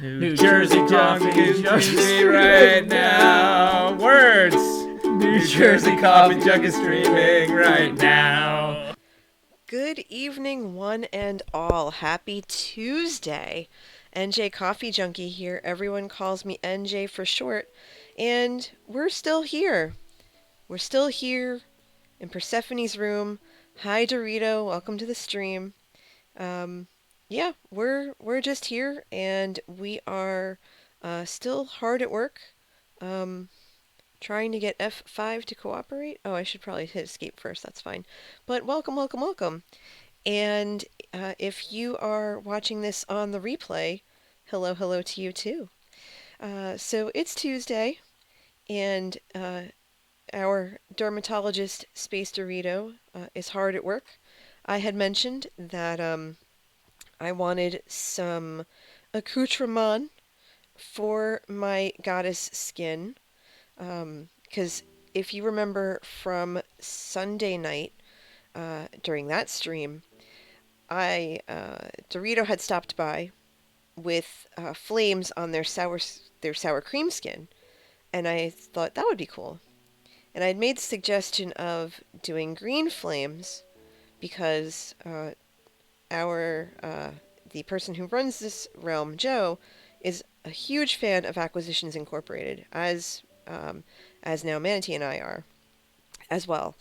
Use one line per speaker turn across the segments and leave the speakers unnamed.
New Jersey coffee is streaming right now. Words. New Jersey coffee jug is streaming right now.
Good evening, one and all. Happy Tuesday. NJ Coffee Junkie here. Everyone calls me NJ for short. And we're still here. We're still here in Persephone's room. Hi, Dorito. Welcome to the stream. Um, yeah, we're just here, and we are still hard at work. Um, Trying to get F5 to cooperate. Oh, I should probably hit escape first. That's fine. But welcome, welcome, welcome. And if you are watching this on the replay, hello, hello to you too. So it's Tuesday, and our dermatologist, Space Dorito, is hard at work. I had mentioned that I wanted some accoutrement for my goddess skin, because if you remember from Sunday night during that stream, Dorito had stopped by with flames on their sour cream skin, and I thought that would be cool. And I had made the suggestion of doing green flames because our the person who runs this realm, Joe, is a huge fan of Acquisitions Incorporated, as now Manatee and I are as well.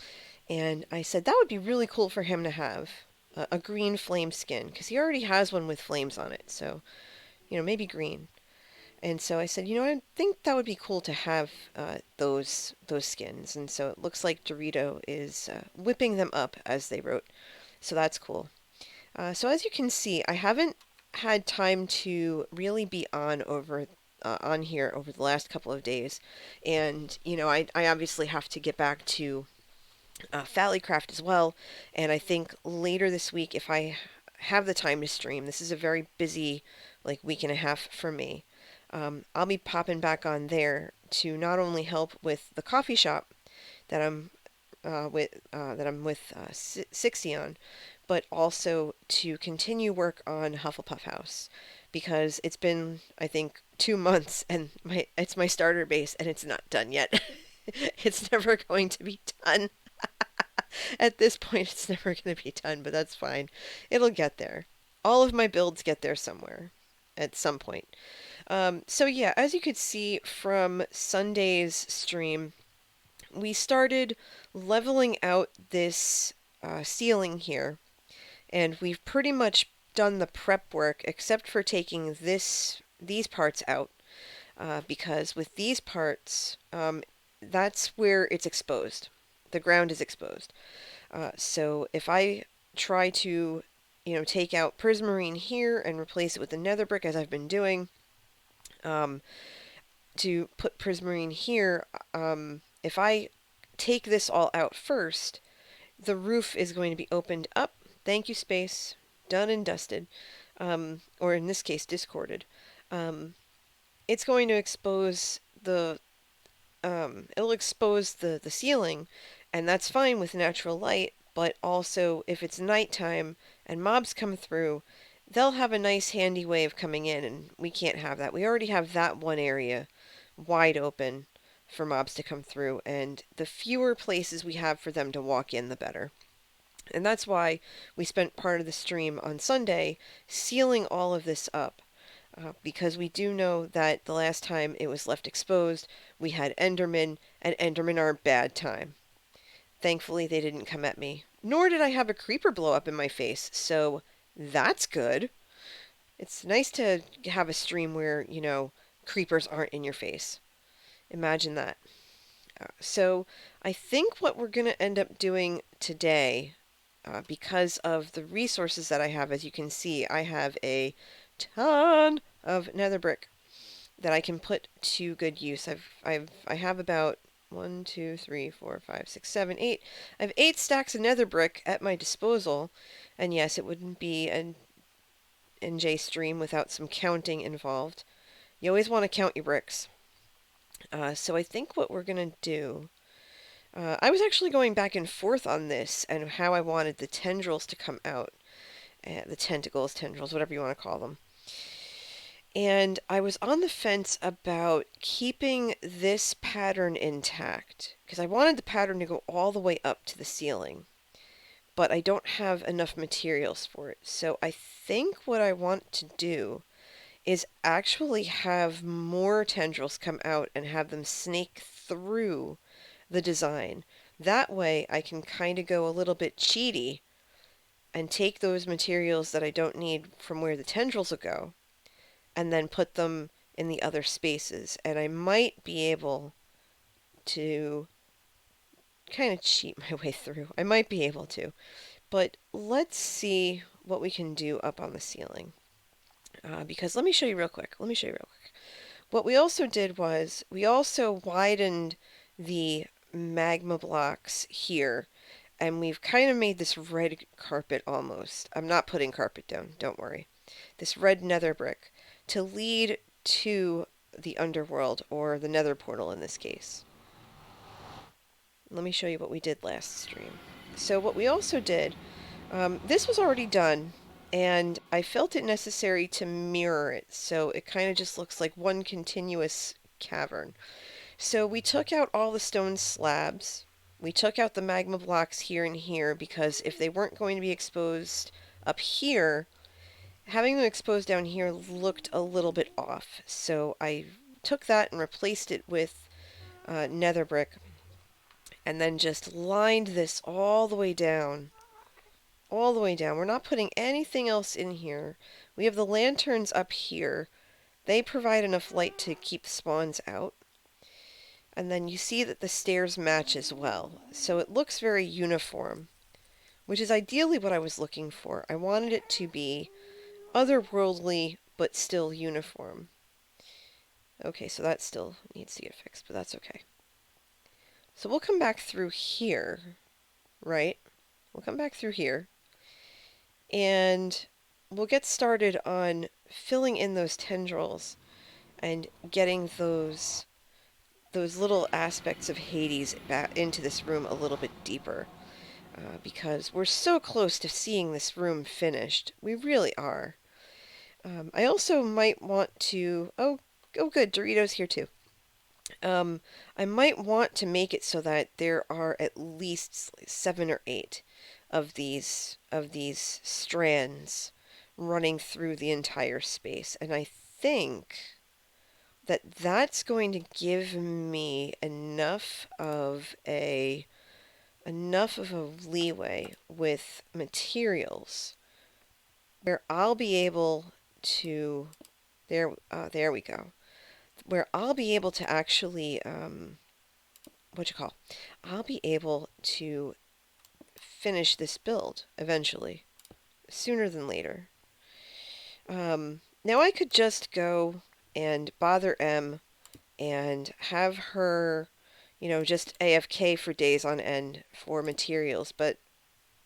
And I said that would be really cool for him to have a green flame skin because he already has one with flames on it. So maybe green. And so I said, I think that would be cool to have those skins. And so it looks like Dorito is whipping them up, as they wrote. So that's cool. So as you can see, I haven't had time to really be on here over the last couple of days, and I obviously have to get back to Fallycraft as well. And I think later this week, if I have the time to stream, this is a very busy like week and a half for me. I'll be popping back on there to not only help with the coffee shop that I'm with 60 on, but also to continue work on Hufflepuff House because it's been, I think, 2 months and it's my starter base and it's not done yet. It's never going to be done. At this point, it's never going to be done, but that's fine. It'll get there. All of my builds get there somewhere at some point. So yeah, as you could see from Sunday's stream, we started leveling out this ceiling here, and we've pretty much done the prep work except for taking these parts out, because with these parts, that's where it's exposed. The ground is exposed. So if I try to, take out prismarine here and replace it with the nether brick as I've been doing, um, to put prismarine here, if I take this all out first, the roof is going to be opened up. Thank you, space. Done and dusted. Or in this case, discorded. It's going to expose it'll expose the ceiling, and that's fine with natural light, but also if it's nighttime and mobs come through, they'll have a nice handy way of coming in, and we can't have that. We already have that one area wide open for mobs to come through, and the fewer places we have for them to walk in, the better. And that's why we spent part of the stream on Sunday sealing all of this up. Because we do know that the last time it was left exposed, we had Endermen, and Endermen are a bad time. Thankfully, they didn't come at me. Nor did I have a creeper blow up in my face, so that's good. It's nice to have a stream where, creepers aren't in your face. Imagine that. So I think what we're going to end up doing today, because of the resources that I have, as you can see, I have a ton of nether brick that I can put to good use. I have about 1, 2, 3, 4, 5, 6, 7, 8. I have 8 stacks of nether brick at my disposal, and yes, it wouldn't be an NJ stream without some counting involved. You always want to count your bricks. So I think what we're gonna do. I was actually going back and forth on this and how I wanted the tendrils to come out. The tentacles, tendrils, whatever you want to call them. And I was on the fence about keeping this pattern intact because I wanted the pattern to go all the way up to the ceiling, but I don't have enough materials for it. So I think what I want to do is actually have more tendrils come out and have them snake through the design. That way I can kind of go a little bit cheaty and take those materials that I don't need from where the tendrils will go and then put them in the other spaces. And I might be able to kind of cheat my way through. I might be able to. But let's see what we can do up on the ceiling. Because let me show you real quick. Let me show you real quick. What we also did was we also widened the magma blocks here, and we've kind of made this red carpet almost. I'm not putting carpet down, don't worry. This red nether brick to lead to the underworld, or the nether portal in this case. Let me show you what we did last stream. So what we also did, this was already done, and I felt it necessary to mirror it, so it kind of just looks like one continuous cavern. So we took out all the stone slabs. We took out the magma blocks here and here because if they weren't going to be exposed up here, having them exposed down here looked a little bit off. So I took that and replaced it with nether brick and then just lined this all the way down. All the way down. We're not putting anything else in here. We have the lanterns up here. They provide enough light to keep spawns out. And then you see that the stairs match as well. So it looks very uniform, which is ideally what I was looking for. I wanted it to be otherworldly, but still uniform. Okay, so that still needs to get fixed, but that's okay. So we'll come back through here, right? We'll come back through here, and we'll get started on filling in those tendrils and getting those little aspects of Hades back into this room a little bit deeper. Because we're so close to seeing this room finished. We really are. I also might want to... Oh, good. Dorito's here too. I might want to make it so that there are at least 7 or 8 of these strands running through the entire space. And I think that that's going to give me enough of a leeway with materials where I'll be able to there we go, where I'll be able to actually I'll be able to finish this build eventually, sooner than later. Now I could just go and bother M and have her, just AFK for days on end for materials, but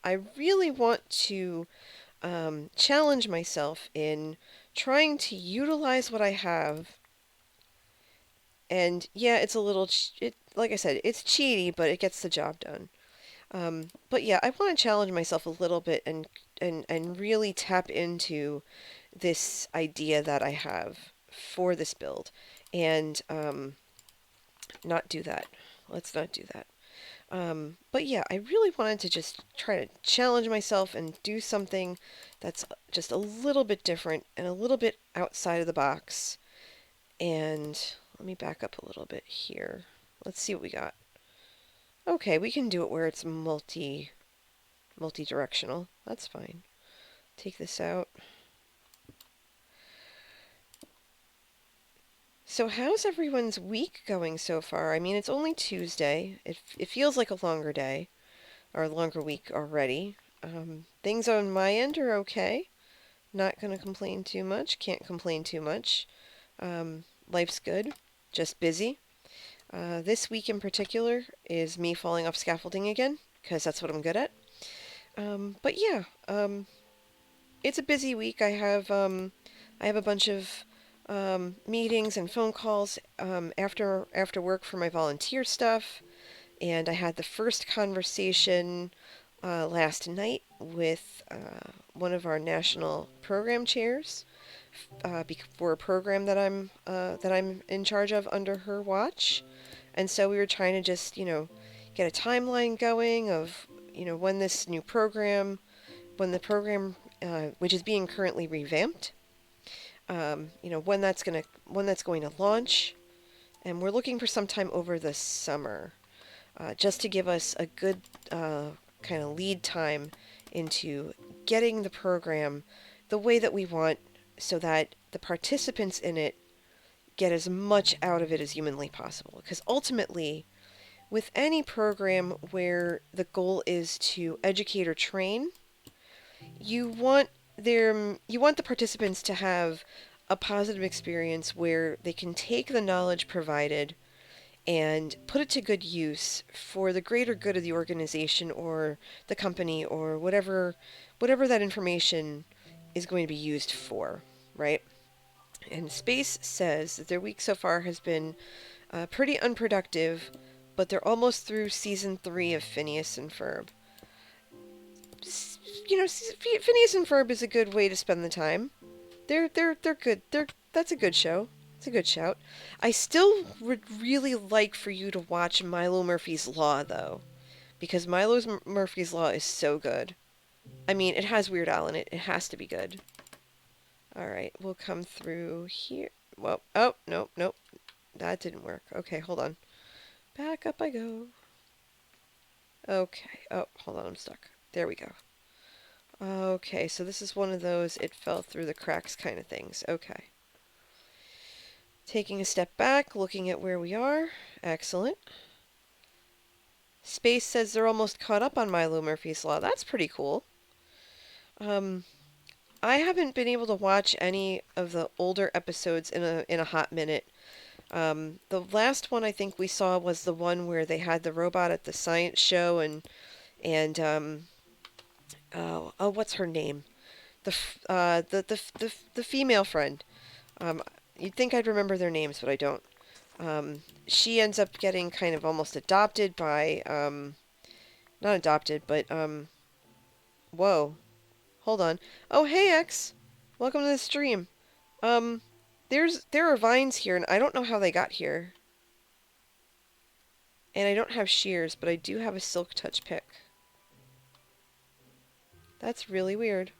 I really want to challenge myself in trying to utilize what I have. And yeah, it's a little, like I said, it's cheaty, but it gets the job done. But yeah, I want to challenge myself a little bit and really tap into this idea that I have for this build, and not do that. Let's not do that. But yeah, I really wanted to just try to challenge myself and do something that's just a little bit different and a little bit outside of the box. And let me back up a little bit here. Let's see what we got. Okay, we can do it where it's multi-directional. That's fine. Take this out. So how's everyone's week going so far? I mean, it's only Tuesday. It feels like a longer day, or a longer week already. Things on my end are okay. Not going to complain too much. Can't complain too much. Life's good. Just busy. This week in particular is me falling off scaffolding again, because that's what I'm good at. But yeah, it's a busy week. I have a bunch of meetings and phone calls after work for my volunteer stuff, and I had the first conversation last night with one of our national program chairs for a program that I'm in charge of under her watch. And so we were trying to just, get a timeline going of, when this new program, when the program, which is being currently revamped, when that's going to launch. And we're looking for some time over the summer, just to give us a good kind of lead time into getting the program the way that we want, so that the participants in it get as much out of it as humanly possible. Because ultimately, with any program where the goal is to educate or train, you want you want the participants to have a positive experience where they can take the knowledge provided and put it to good use for the greater good of the organization or the company or whatever that information is going to be used for, right? And Space says that their week so far has been pretty unproductive, but they're almost through season 3 of Phineas and Ferb. Phineas and Ferb is a good way to spend the time. They're good. That's a good show. It's a good shout. I still would really like for you to watch Milo Murphy's Law though, because Murphy's Law is so good. I mean, it has Weird Al in it. It has to be good. All right, we'll come through here. Well, oh, nope, nope. That didn't work. Okay, hold on. Back up I go. Okay. Oh, hold on, I'm stuck. There we go. Okay, so this is one of those it fell through the cracks kind of things. Okay. Taking a step back, looking at where we are. Excellent. Space says they're almost caught up on Milo Murphy's Law. That's pretty cool. Um, I haven't been able to watch any of the older episodes in a hot minute. The last one I think we saw was the one where they had the robot at the science show and what's her name? The female friend. Um, you'd think I'd remember their names, but I don't. She ends up getting kind of almost adopted by not adopted, but whoa, hold on. Oh, hey X, welcome to the stream. Um, there are vines here, and I don't know how they got here. And I don't have shears, but I do have a silk touch pick. That's really weird.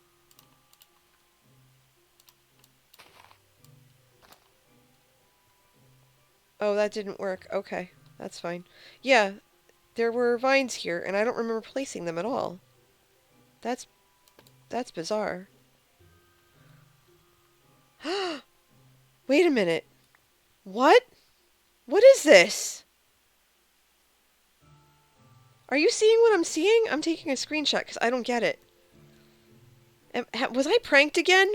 Oh, that didn't work. Okay, that's fine. Yeah, there were vines here, and I don't remember placing them at all. That's that's bizarre. Wait a minute. What? What is this? Are you seeing what I'm seeing? I'm taking a screenshot because I don't get it. Was I pranked again?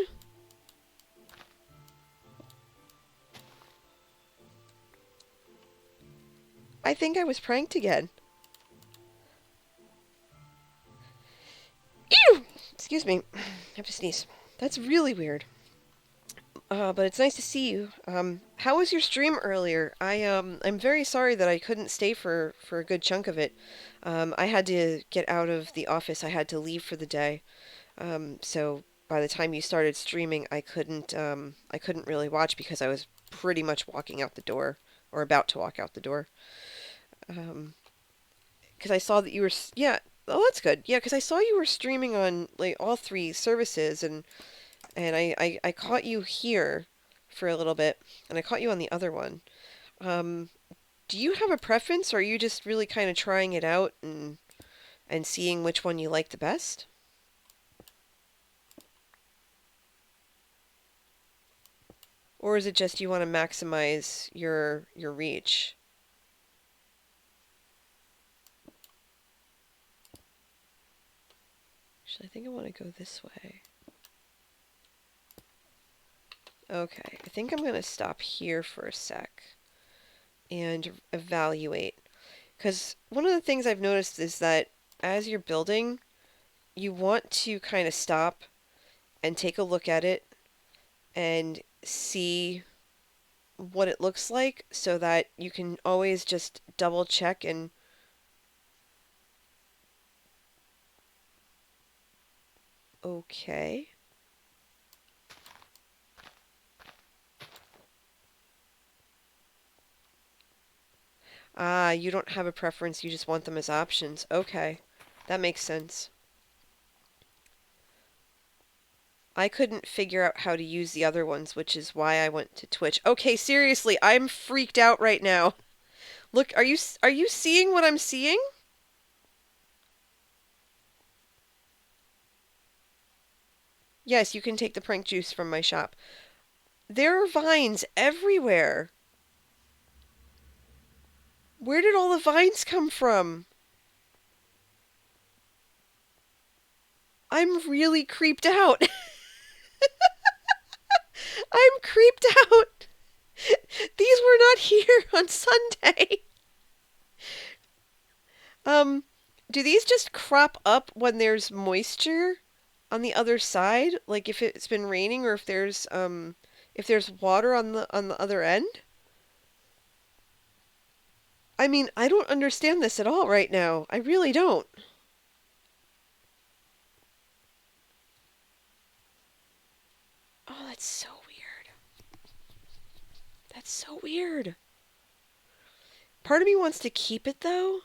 I think I was pranked again. Ew! Excuse me. I have to sneeze. That's really weird. But it's nice to see you. How was your stream earlier? I'm very sorry that I couldn't stay for a good chunk of it. I had to get out of the office. I had to leave for the day. So by the time you started streaming, I couldn't really watch because I was pretty much walking out the door or about to walk out the door. Because I saw that you were, yeah. Oh, that's good. Yeah, because I saw you were streaming on like all 3 services, and I caught you here for a little bit, and I caught you on the other one. Um, do you have a preference, or are you just really kind of trying it out and seeing which one you like the best? Or is it just you want to maximize your reach? Actually, I think I want to go this way. Okay, I think I'm going to stop here for a sec and evaluate. Because one of the things I've noticed is that as you're building, you want to kind of stop and take a look at it and see what it looks like so that you can always just double check and okay. you don't have a preference, you just want them as options. Okay, that makes sense. I couldn't figure out how to use the other ones, which is why I went to Twitch. Okay, seriously, I'm freaked out right now. Look, are you seeing what I'm seeing? Yes, you can take the prank juice from my shop. There are vines everywhere. Where did all the vines come from? I'm really creeped out. I'm creeped out. These were not here on Sunday. Um, do these just crop up when there's moisture on the other side? Like if it's been raining or if there's water on the other end? I mean, I don't understand this at all right now. I really don't. Oh, that's so weird. That's so weird. Part of me wants to keep it though,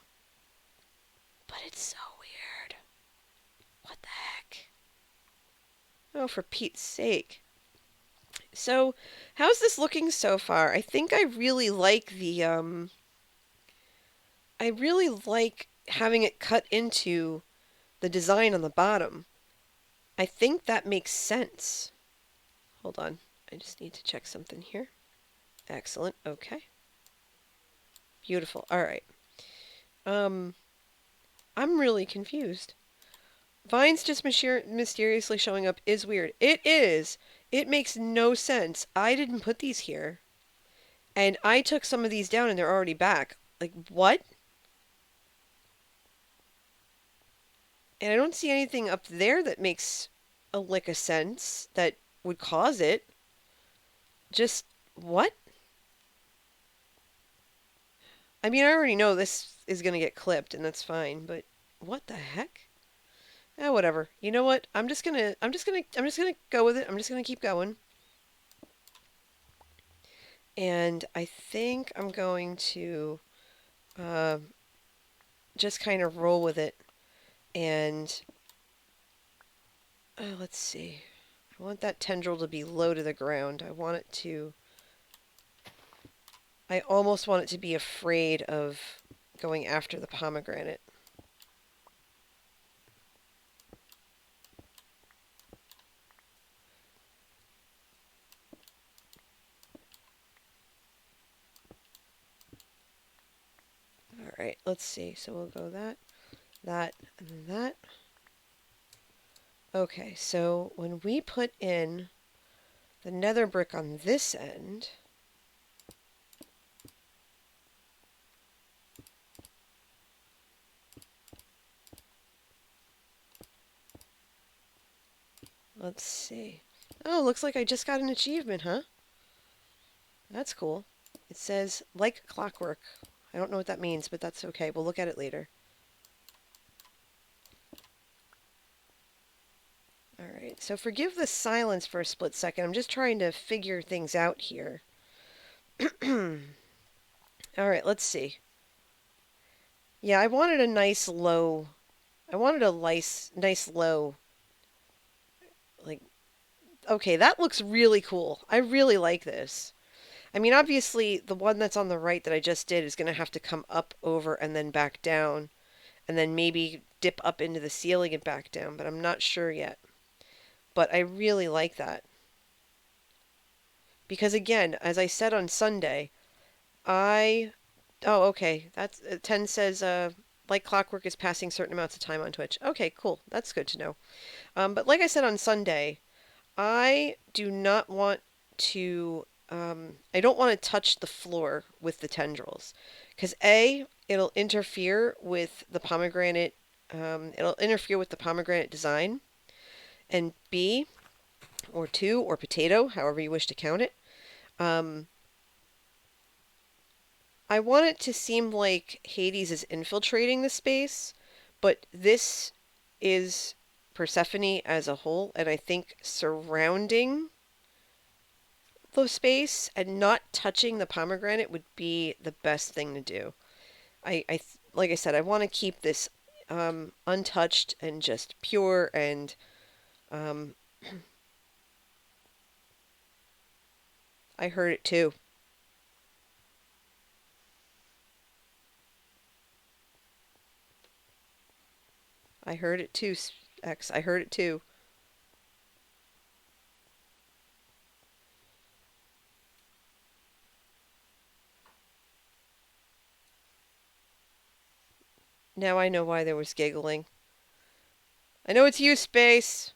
but it's so weird. What the heck? Oh, for Pete's sake. So, how's this looking so far? I think I really like having it cut into the design on the bottom. I think that makes sense. Hold on. I just need to check something here. Excellent. Okay. Beautiful. All right. Um, I'm really confused. Vines just mysteriously showing up is weird. It is. It makes no sense. I didn't put these here. And I took some of these down and they're already back. Like, what? And I don't see anything up there that makes a lick of sense that would cause it. Just, what? I mean, I already know this is going to get clipped and that's fine, but what the heck? Eh, whatever. You know what? I'm just gonna go with it. I'm just gonna keep going. And I think I'm going to uh, just kind of roll with it. And let's see. I want that tendril to be low to the ground. I almost want it to be afraid of going after the pomegranate. All right, let's see. So we'll go that, and then that. Okay, so when we put in the nether brick on this end, let's see. Oh, looks like I just got an achievement, huh? That's cool. It says, like clockwork. I don't know what that means, but that's okay. We'll look at it later. Alright, so forgive the silence for a split second. I'm just trying to figure things out here. Alright, let's see. Yeah, I wanted a nice low... I wanted a nice low... Like, okay, that looks really cool. I really like this. I mean, obviously, the one that's on the right that I just did is going to have to come up, over, and then back down. And then maybe dip up into the ceiling and back down, but I'm not sure yet. But I really like that. Because again, as I said on Sunday, I... Oh, okay. That's 10 says, like clockwork is passing certain amounts of time on Twitch. Okay, cool. That's good to know. But like I said on Sunday, I do not want to... I don't want to touch the floor with the tendrils. Because A, it'll interfere with the pomegranate... it'll interfere with the pomegranate design. And B, or 2, or potato, however you wish to count it, I want it to seem like Hades is infiltrating the space, but this is Persephone as a whole, and I think surrounding the space and not touching the pomegranate would be the best thing to do. like I said, I want to keep this untouched and just pure and um, I heard it too. I heard it too, X. I heard it too. Now I know why there was giggling. I know it's you, Space.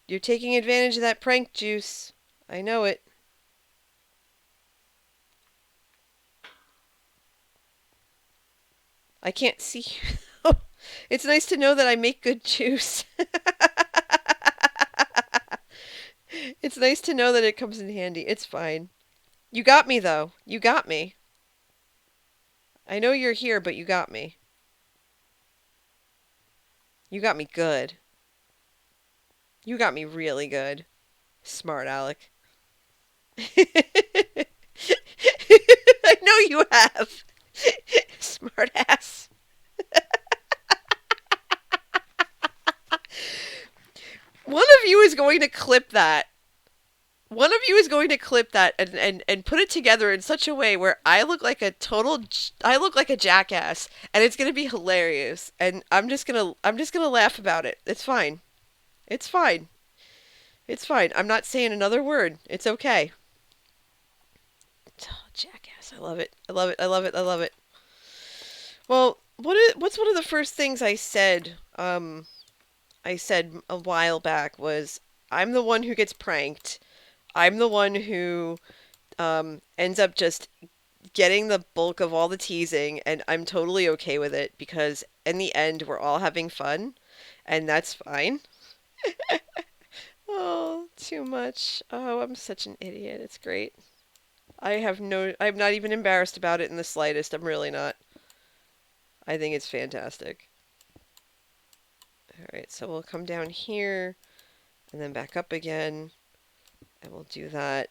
You're taking advantage of that prank juice. I know it. I can't see you. It's nice to know that I make good juice. It's nice to know that it comes in handy. It's fine. You got me, though. You got me. I know you're here, but you got me. You got me good. You got me really good. Smart Alec. I know you have. Smart ass. One of you is going to clip that. One of you is going to clip that and put it together in such a way where I look like a jackass and it's going to be hilarious and I'm just going to laugh about it. It's fine. It's fine. It's fine. I'm not saying another word. It's okay. Oh, jackass. I love it. I love it. I love it. I love it. Well, what's one of the first things I said a while back was I'm the one who gets pranked. I'm the one who ends up just getting the bulk of all the teasing, and I'm totally okay with it because in the end, we're all having fun, and that's fine. Oh, too much. Oh, I'm such an idiot. It's great. I'm not even embarrassed about it in the slightest. I'm really not. I think it's fantastic. All right, so we'll come down here and then back up again, and we'll do that,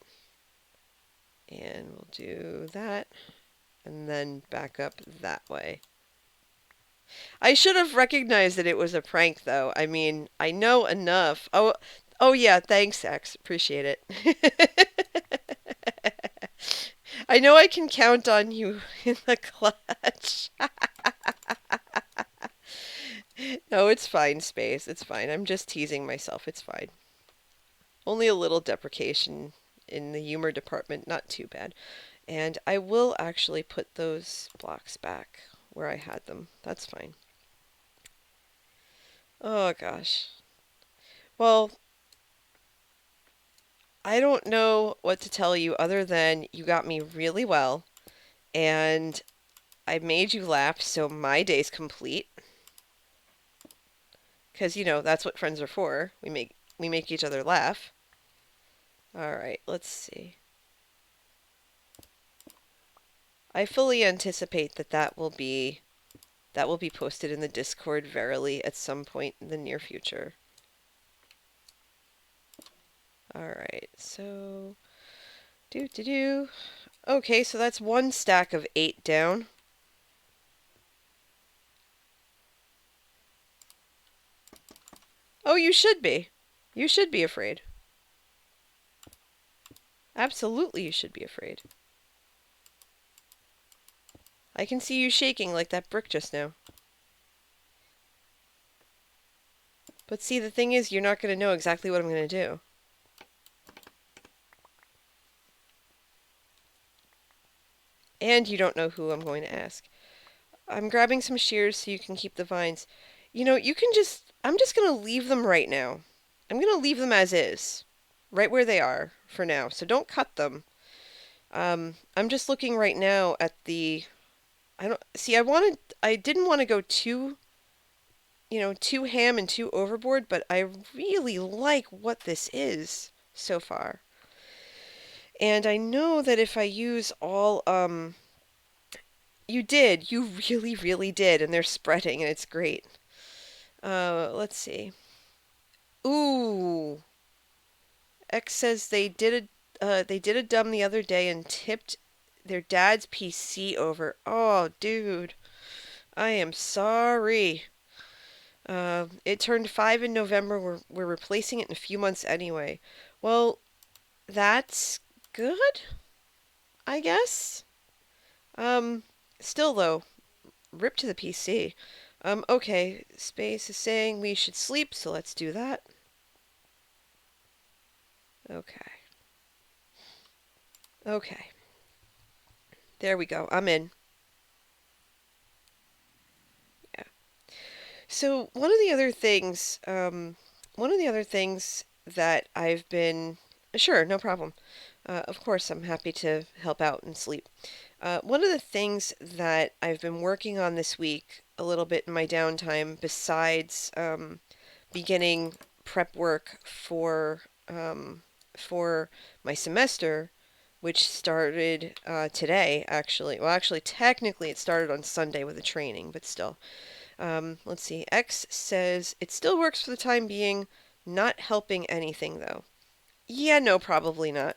and we'll do that, and then back up that way. I should have recognized that it was a prank, though. I mean, I know enough. Oh yeah, thanks, X. Appreciate it. I know I can count on you in the clutch. No, it's fine, Space. It's fine. I'm just teasing myself. It's fine. Only a little deprecation in the humor department. Not too bad. And I will actually put those blocks back where I had them. That's fine. Oh gosh. Well, I don't know what to tell you other than you got me really well and I made you laugh, so my day's complete. Because you know that's what friends are for. We make each other laugh. All right, let's see. I fully anticipate that that will be posted in the Discord verily at some point in the near future. All right, so do. Okay, so that's one stack of 8 down. Oh, you should be. You should be afraid. Absolutely, you should be afraid. I can see you shaking like that brick just now. But see, the thing is, you're not going to know exactly what I'm going to do. And you don't know who I'm going to ask. I'm grabbing some shears so you can keep the vines. You know, you can just... I'm just going to leave them right now. I'm going to leave them as is. Right where they are for now. So don't cut them. I'm just looking right now at the... I don't... See, I didn't want to go too... You know, too ham and too overboard, but I really like what this is so far. And I know that if I use all, you did. You really, really did. And they're spreading, and it's great. Let's see. Ooh. X says they did a dumb the other day and tipped their dad's PC over. Oh, dude, I am sorry. It turned 5 in November. We're replacing it in a few months anyway. Well, that's good, I guess. Um, Still though, rip to the PC. Okay, Space is saying we should sleep, so let's do that. Okay. Okay. There we go. I'm in. Yeah. So one of the other things that I've been, sure, no problem. Of course, I'm happy to help out and sleep. One of the things that I've been working on this week, a little bit in my downtime, besides beginning prep work for my semester, which started today, actually. Well, actually, technically, it started on Sunday with a training, but still. Let's see. X says it still works for the time being, not helping anything though. Yeah, no, probably not.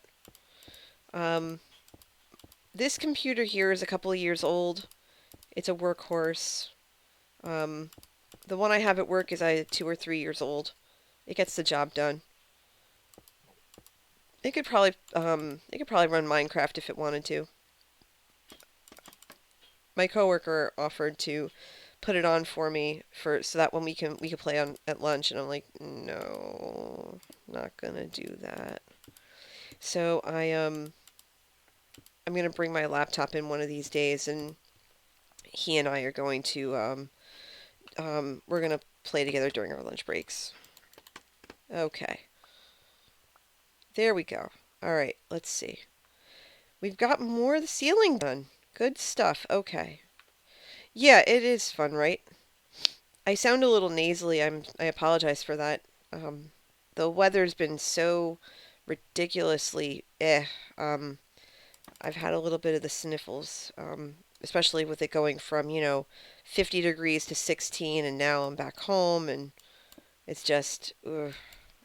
Um, this computer here is a couple of years old. It's a workhorse. Um, the one I have at work is 2 or 3 years old. It gets the job done. It could probably run Minecraft if it wanted to. My coworker offered to put it on for me for so that when we could play on at lunch, and I'm like, no, not gonna do that. So I'm gonna bring my laptop in one of these days, and he and I are going to we're gonna play together during our lunch breaks. Okay, there we go. All right, let's see. We've got more of the ceiling done. Good stuff. Okay. Yeah, it is fun, right? I sound a little nasally. I apologize for that. Um, the weather's been so ridiculously Um, I've had a little bit of the sniffles, especially with it going from, 50 degrees to 16, and now I'm back home, and it's just, ugh,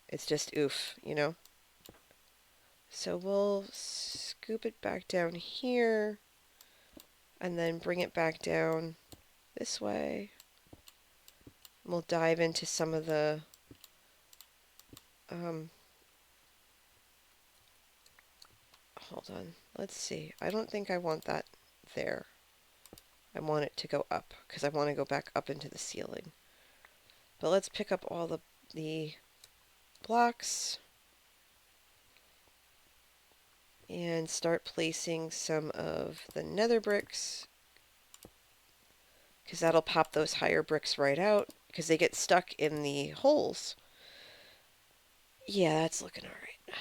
it's just oof. So we'll scoop it back down here, and then bring it back down this way. We'll dive into some of the, um, hold on, let's see. I don't think I want that there. I want it to go up, because I want to go back up into the ceiling. But let's pick up all the blocks and start placing some of the nether bricks, because that'll pop those higher bricks right out because they get stuck in the holes. Yeah, that's looking all right.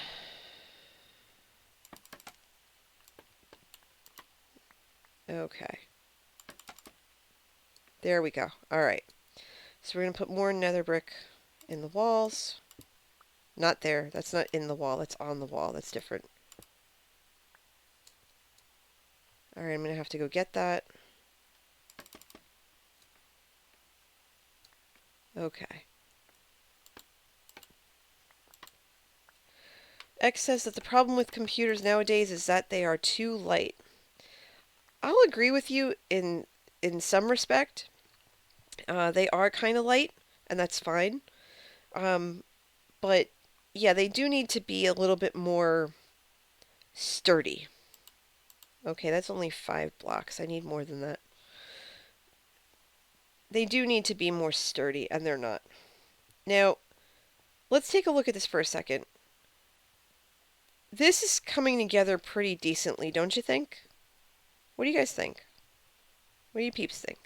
Okay. There we go. All right. So we're going to put more nether brick in the walls. Not there. That's not in the wall. That's on the wall. That's different. All right, I'm going to have to go get that. Okay. X says that the problem with computers nowadays is that they are too light. I'll agree with you in some respect. They are kind of light, and that's fine. Um, but yeah, they do need to be a little bit more sturdy. Okay, that's only 5 blocks. I need more than that. They do need to be more sturdy, and they're not. Now, let's take a look at this for a second. This is coming together pretty decently, don't you think? What do you guys think? What do you peeps think?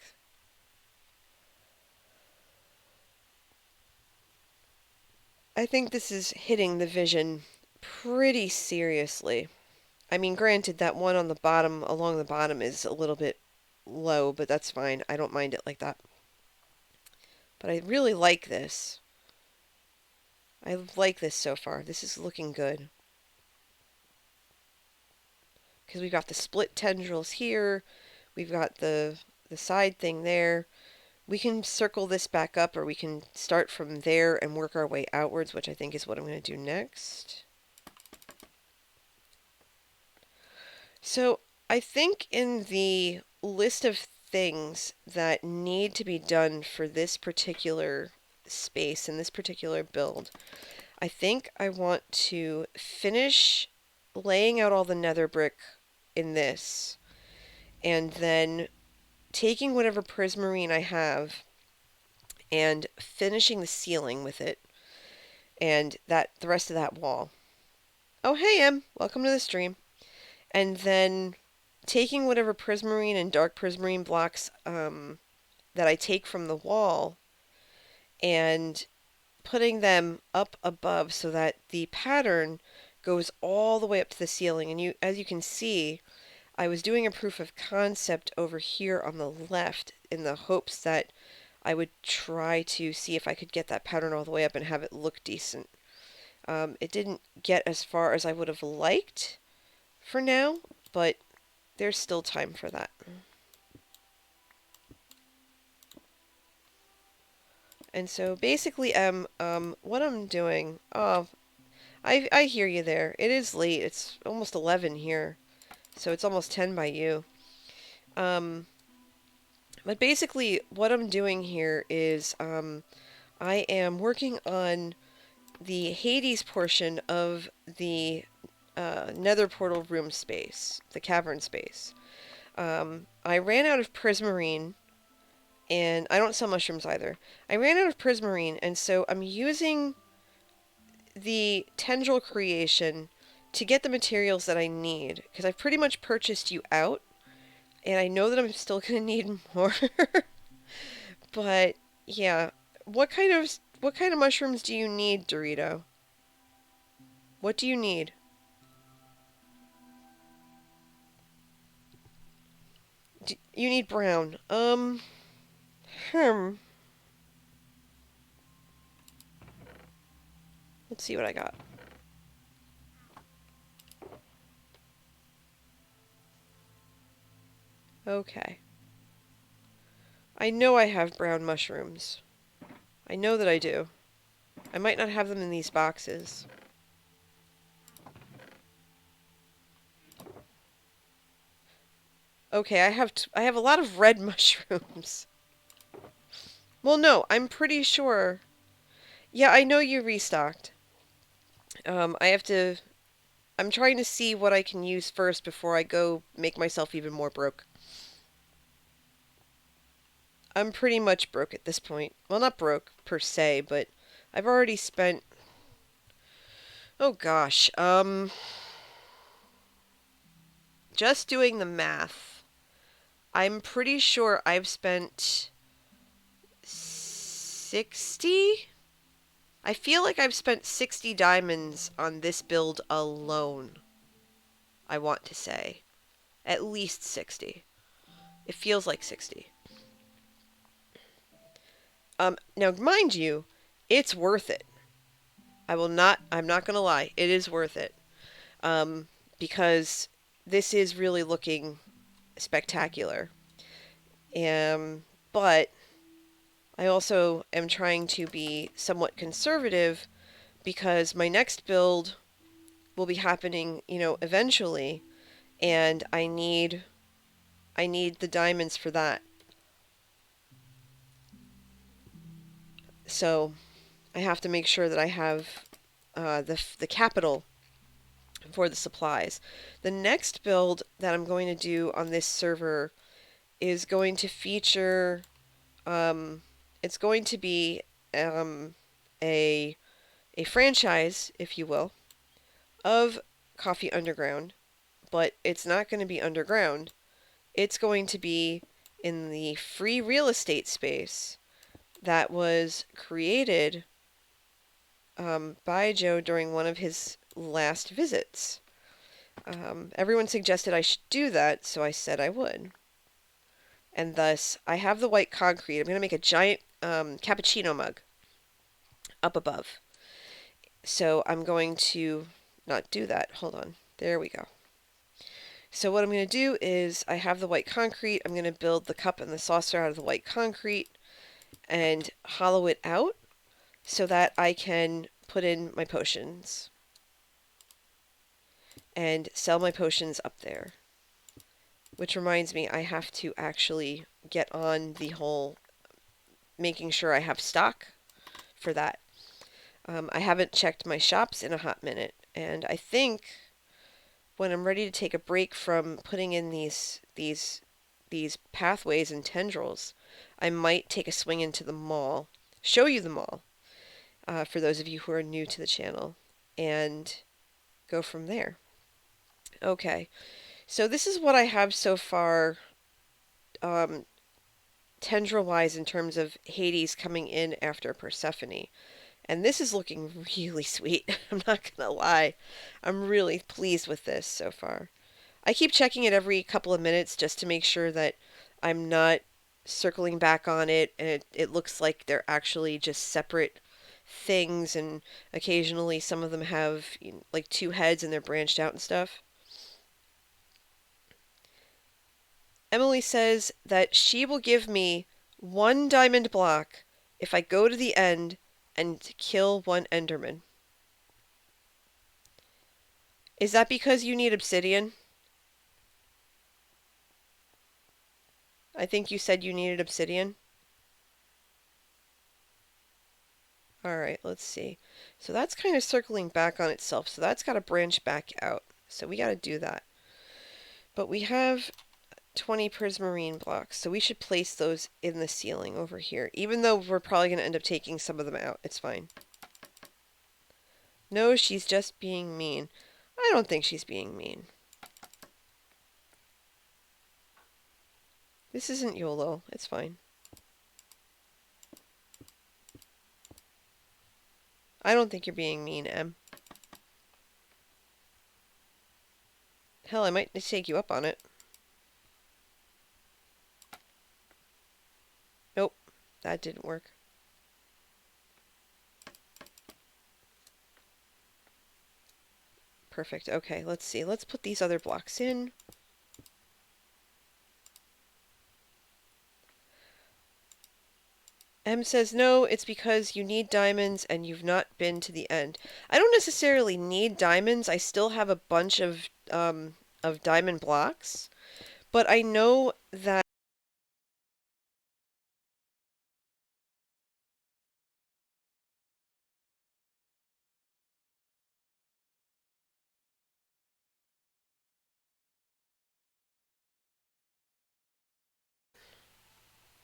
I think this is hitting the vision pretty seriously. I mean, granted, that one on the bottom, along the bottom, is a little bit low, but that's fine. I don't mind it like that. But I really like this. I like this so far. This is looking good. Because we've got the split tendrils here. We've got the side thing there. We can circle this back up, or we can start from there and work our way outwards, which I think is what I'm going to do next. So I think in the list of things that need to be done for this particular space and this particular build, I think I want to finish laying out all the nether brick in this, and then taking whatever prismarine I have and finishing the ceiling with it, and that the rest of that wall. Oh, hey, Em. Welcome to the stream. And then taking whatever prismarine and dark prismarine blocks that I take from the wall and putting them up above so that the pattern goes all the way up to the ceiling. And as you can see, I was doing a proof of concept over here on the left in the hopes that I would try to see if I could get that pattern all the way up and have it look decent. It didn't get as far as I would have liked for now, but there's still time for that. And so basically, what I'm doing, oh, I hear you there. It is late. It's almost 11 here, so it's almost 10 by you. But basically, what I'm doing here is, I am working on the Hades portion of the nether portal room space, the cavern space. I ran out of prismarine, and I don't sell mushrooms either. I ran out of prismarine, and so I'm using the tendril creation to get the materials that I need, because I've pretty much purchased you out, and I know that I'm still going to need more. But yeah, what kind of mushrooms do you need, Dorito? What do you need? You need brown. Hmm. Let's see what I got. Okay. I know I have brown mushrooms. I know that I do. I might not have them in these boxes. Okay, I have a lot of red mushrooms. Well, no, I'm pretty sure. Yeah, I know you restocked. I have to. I'm trying to see what I can use first before I go make myself even more broke. I'm pretty much broke at this point. Well, not broke per se, but I've already spent. Oh gosh. Just doing the math. I'm pretty sure I've spent 60? I feel like I've spent 60 diamonds on this build alone. I want to say. At least 60. It feels like 60. Now mind you, it's worth it. I'm not gonna lie, it is worth it. Because this is really looking spectacular. But I also am trying to be somewhat conservative because my next build will be happening, eventually, and I need the diamonds for that. So I have to make sure that I have the capital for the supplies. The next build that I'm going to do on this server is going to feature. It's going to be a a franchise, if you will, of Coffee Underground, but it's not going to be underground. It's going to be in the free real estate space that was created by Joe during one of his last visits. Everyone suggested I should do that, so I said I would. And thus, I have the white concrete. I'm going to make a giant cappuccino mug up above. So I'm going to not do that. Hold on. There we go. So what I'm going to do is I have the white concrete. I'm going to build the cup and the saucer out of the white concrete and hollow it out so that I can put in my potions and sell my potions up there. Which reminds me, I have to actually get on the whole making sure I have stock for that. I haven't checked my shops in a hot minute, and I think when I'm ready to take a break from putting in these pathways and tendrils, I might take a swing into the mall, show you the mall, for those of you who are new to the channel, and go from there. Okay, so this is what I have so far, um, tendril-wise, in terms of Hades coming in after Persephone. And this is looking really sweet. I'm not gonna lie. I'm really pleased with this so far. I keep checking it every couple of minutes just to make sure that I'm not circling back on it and it looks like they're actually just separate things, and occasionally some of them have, you know, like two heads and they're branched out and stuff. Emily says that she will give me one diamond block if I go to the end and kill one Enderman. Is that because you need obsidian? I think you said you needed obsidian. Alright, let's see. So that's kind of circling back on itself, so that's got to branch back out. So we got to do that. But we have 20 prismarine blocks, so we should place those in the ceiling over here. Even though we're probably going to end up taking some of them out, it's fine. No, she's just being mean. I don't think she's being mean. This isn't YOLO. It's fine. I don't think you're being mean, Em. Hell, I might take you up on it. Nope, that didn't work. Perfect. Okay, let's see. Let's put these other blocks in. M says, no, it's because you need diamonds and you've not been to the end. I don't necessarily need diamonds. I still have a bunch of diamond blocks. But I know that,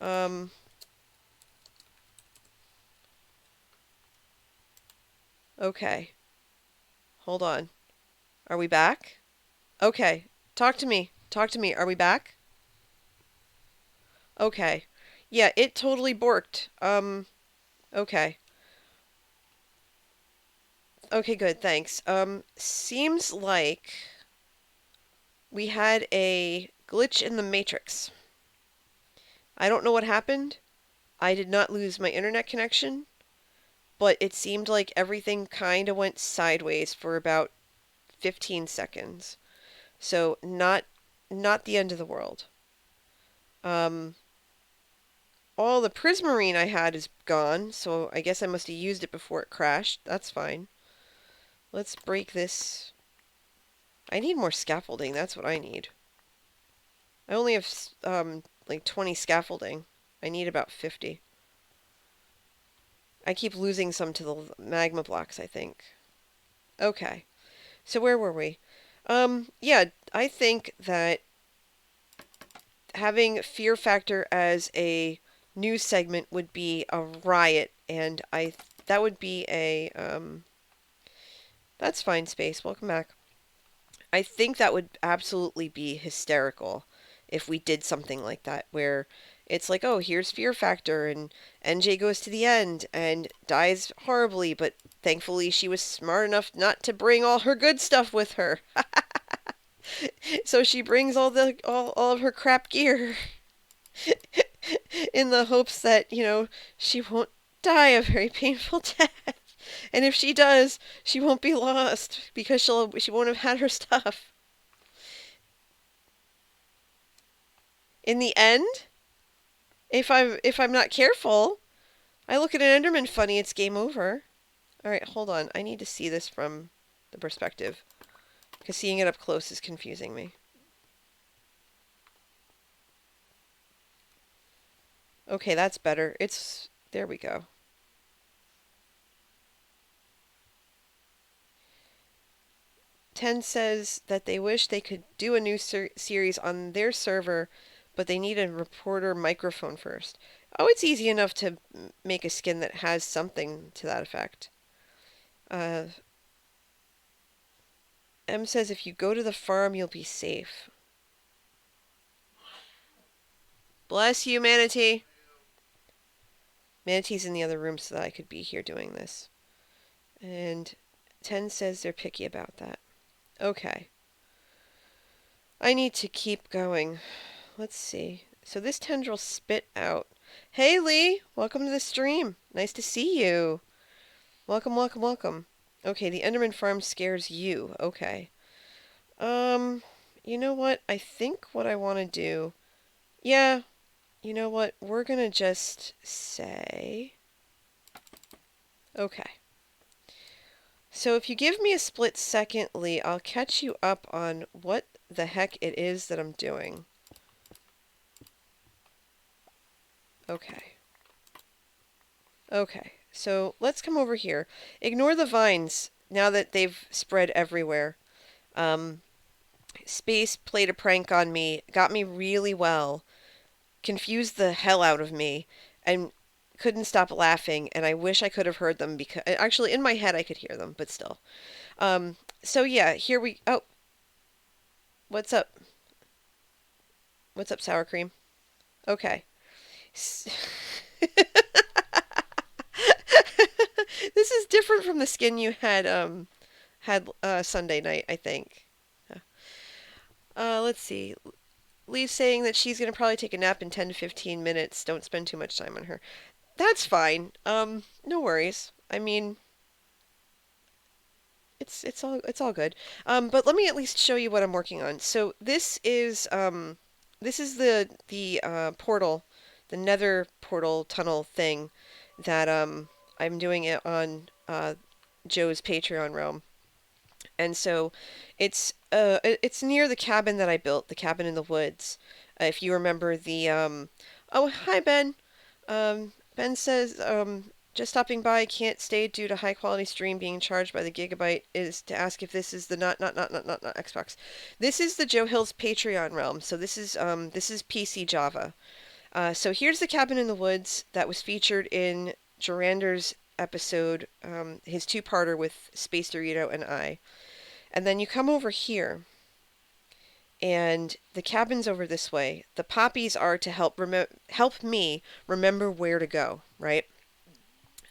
um, okay. Hold on. Are we back? Okay. Talk to me. Talk to me. Are we back? Okay. Yeah, it totally borked. Okay. Okay, good, thanks. Seems like we had a glitch in the matrix. I don't know what happened. I did not lose my internet connection, but it seemed like everything kind of went sideways for about 15 seconds. So not the end of the world. Um, all the prismarine I had is gone, so I guess I must have used it before it crashed. That's fine. Let's break this. I need more scaffolding. That's what I need. I only have like 20 scaffolding. I need about 50. I keep losing some to the magma blocks, I think. Okay. So where were we? Yeah, I think that having Fear Factor as a news segment would be a riot, and that would be a that's fine, Space. Welcome back. I think that would absolutely be hysterical if we did something like that, where it's like, oh, here's Fear Factor, and NJ goes to the end and dies horribly, but thankfully she was smart enough not to bring all her good stuff with her. So she brings all of her crap gear in the hopes that, you know, she won't die a very painful death. And if she does, she won't be lost because she won't have had her stuff. In the end, if I'm not careful, I look at an Enderman funny, it's game over. All right, hold on. I need to see this from the perspective, because seeing it up close is confusing me. Okay, that's better. There we go. Ten says that they wish they could do a new series on their server, but they need a reporter microphone first. Oh, it's easy enough to make a skin that has something to that effect. Uh, M says if you go to the farm, you'll be safe. Bless you, Manatee. Manatee's in the other room so that I could be here doing this. And 10 says they're picky about that. Okay. I need to keep going. Let's see. So this tendril spit out. Hey, Lee. Welcome to the stream. Nice to see you. Welcome, welcome, welcome. Okay, the Enderman farm scares you. Okay. You know what? I think what I want to do... Yeah, you know what? We're gonna just say... Okay. So if you give me a split second, Lee, I'll catch you up on what the heck it is that I'm doing. Okay. Okay. So let's come over here. Ignore the vines now that they've spread everywhere. Um, Space played a prank on me, got me really well, confused the hell out of me, and couldn't stop laughing. And I wish I could have heard them because actually in my head I could hear them, but still. So yeah, here we. Oh, what's up? What's up, sour cream? Okay. This is different from the skin you had Sunday night, I think. Let's see. Lee's saying that she's gonna probably take a nap in 10 to 15 minutes. Don't spend too much time on her. That's fine. No worries. I mean, it's all good. But let me at least show you what I'm working on. So this is the portal, the nether portal tunnel thing that I'm doing it on Joe's Patreon realm. And so it's near the cabin that I built, the cabin in the woods. If you remember the oh, hi Ben. Ben says just stopping by, can't stay due to high quality stream being charged by the gigabyte, is to ask if this is the not Xbox. This is the Joe Hill's Patreon realm. So this is PC Java. So here's the cabin in the woods that was featured in Jorander's episode, his two-parter with Space Dorito and I. And then you come over here, and the cabin's over this way. The poppies are to help me remember where to go, right?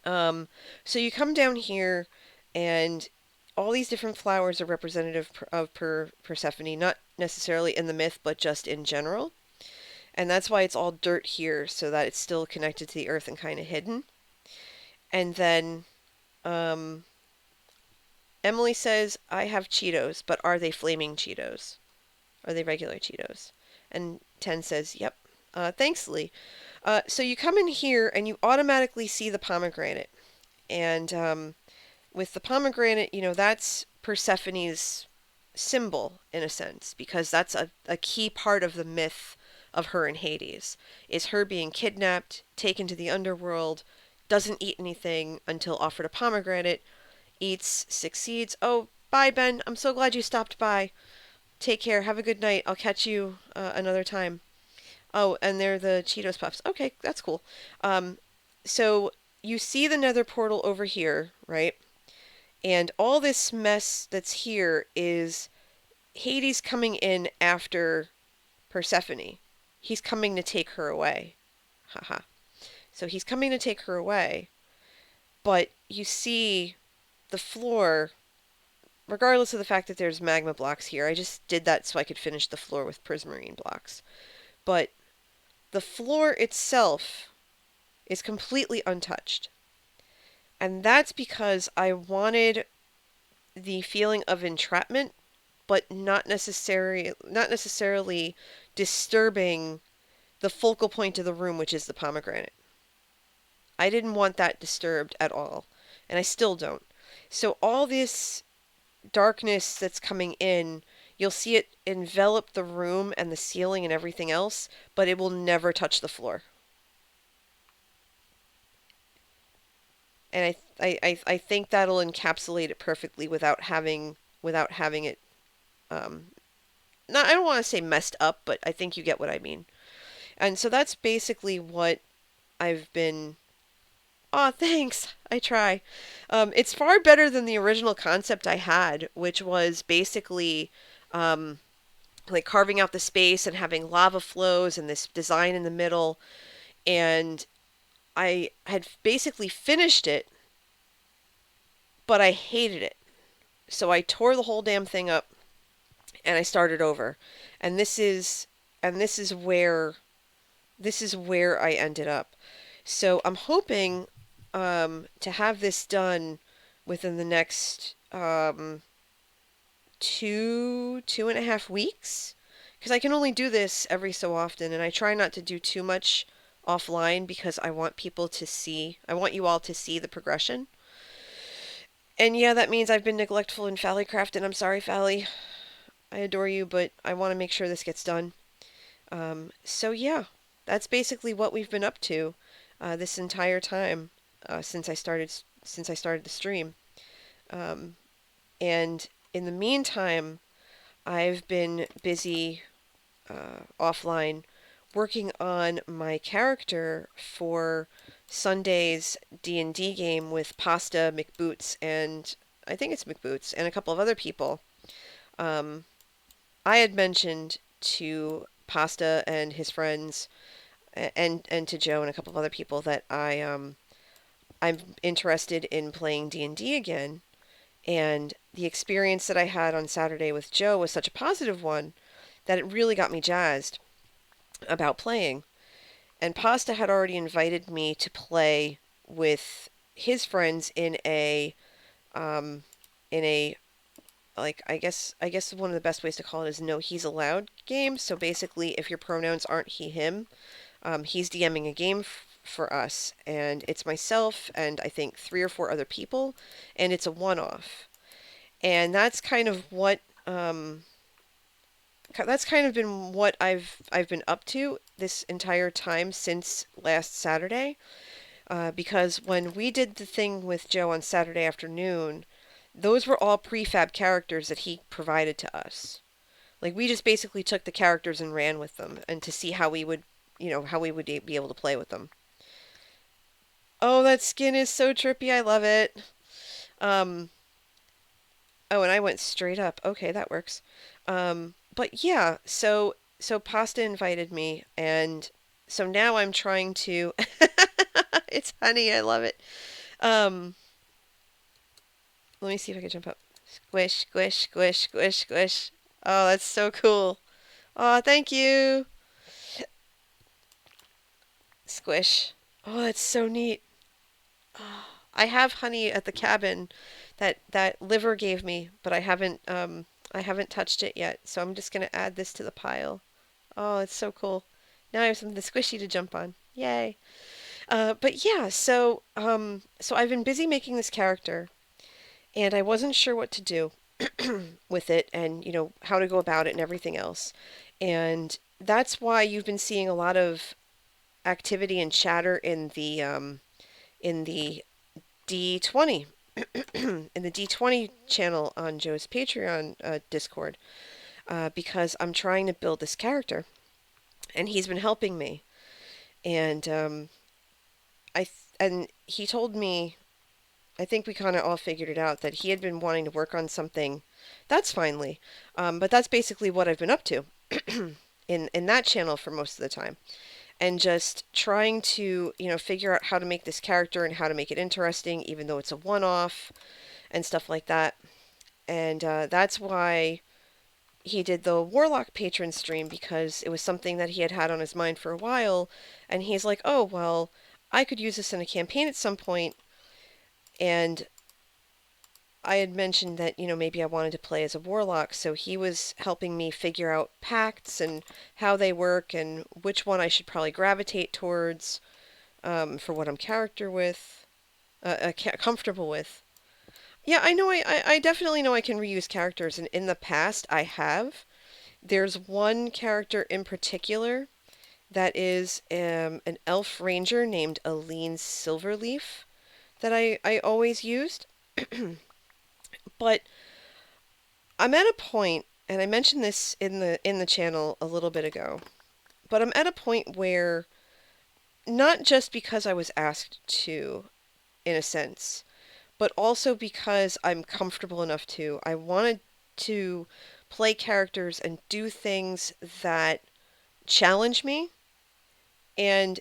So you come down here, and all these different flowers are representative of Persephone, not necessarily in the myth, but just in general. And that's why it's all dirt here, so that it's still connected to the earth and kind of hidden. And then Emily says, I have Cheetos, but are they flaming Cheetos? Are they regular Cheetos? And 10 says, yep. Thanks, Lee. So you come in here and you automatically see the pomegranate. And with the pomegranate, that's Persephone's symbol, in a sense, because that's a key part of the myth of her in Hades, is her being kidnapped, taken to the underworld, doesn't eat anything until offered a pomegranate, eats 6 seeds. Oh, bye, Ben. I'm so glad you stopped by. Take care. Have a good night. I'll catch you another time. Oh, and they're the Cheetos Puffs. Okay, that's cool. So you see the nether portal over here, right? And all this mess that's here is Hades coming in after Persephone. He's coming to take her away. Haha. So he's coming to take her away. But you see the floor, regardless of the fact that there's magma blocks here. I just did that so I could finish the floor with prismarine blocks. But the floor itself is completely untouched. And that's because I wanted the feeling of entrapment, but not necessarily disturbing the focal point of the room, which is the pomegranate. I didn't want that disturbed at all, and I still don't. So all this darkness that's coming in, you'll see it envelop the room and the ceiling and everything else, but it will never touch the floor. and I think that'll encapsulate it perfectly without having it not I don't want to say messed up, but I think you get what I mean. And so that's basically what I've been. Oh, thanks. I try. It's far better than the original concept I had, which was basically um, like carving out the space and having lava flows and this design in the middle. And I had basically finished it, but I hated it. So I tore the whole damn thing up and I started over. And this is where I ended up. So I'm hoping to have this done within the next 2.5 weeks, because I can only do this every so often, and I try not to do too much offline because I want people to see. I want you all to see the progression. And yeah, that means I've been neglectful in Fallycraft, and I'm sorry, Fally. I adore you, but I want to make sure this gets done. So yeah, that's basically what we've been up to this entire time since I started the stream. Um, and in the meantime, I've been busy offline working on my character for Sunday's D&D game with Pasta, McBoots, and I think it's McBoots and a couple of other people. Um, I had mentioned to Pasta and his friends and to Joe and a couple of other people that I'm interested in playing D&D again, and the experience that I had on Saturday with Joe was such a positive one that it really got me jazzed about playing. And Pasta had already invited me to play with his friends um in a like I guess one of the best ways to call it is no he's allowed game. So basically, if your pronouns aren't he him, he's DMing a game for us, and it's myself and I think three or four other people, and it's a one-off. And that's kind of been what I've been up to this entire time since last Saturday. Because when we did the thing with Joe on Saturday afternoon, those were all prefab characters that he provided to us. Like we just basically took the characters and ran with them, and to see how we would, how we would be able to play with them. Oh, that skin is so trippy. I love it. Um, oh, and I went straight up. Okay, that works. But yeah, so Pasta invited me, and so now I'm trying to. It's honey. I love it. Um, Let me see if I can jump up. Squish, squish, squish, squish, squish. Oh, that's so cool. Oh, thank you. Squish. Oh, that's so neat. Oh, I have honey at the cabin that Liver gave me, but I haven't touched it yet. So I'm just gonna add this to the pile. Oh, it's so cool. Now I have something squishy to jump on. Yay. But yeah, so I've been busy making this character, and I wasn't sure what to do with it, and how to go about it and everything else. And that's why you've been seeing a lot of activity and chatter in the D20 in the D20 channel on Joe's Patreon Discord, because I'm trying to build this character, and he's been helping me. And and he told me, I think we kind of all figured it out, that he had been wanting to work on something. That's finally, but that's basically what I've been up to in that channel for most of the time, and just trying to figure out how to make this character and how to make it interesting, even though it's a one-off and stuff like that. And that's why he did the Warlock patron stream, because it was something that he had had on his mind for a while, and he's like, oh well, I could use this in a campaign at some point. And I had mentioned that, maybe I wanted to play as a warlock, so he was helping me figure out pacts and how they work and which one I should probably gravitate towards, for what I'm comfortable with. Yeah, I know. I definitely know I can reuse characters, and in the past I have. There's one character in particular that is an elf ranger named Aline Silverleaf that I always used, but I'm at a point, and I mentioned this in the channel a little bit ago, but I'm at a point where not just because I was asked to, in a sense, but also because I'm comfortable enough to, I wanted to play characters and do things that challenge me and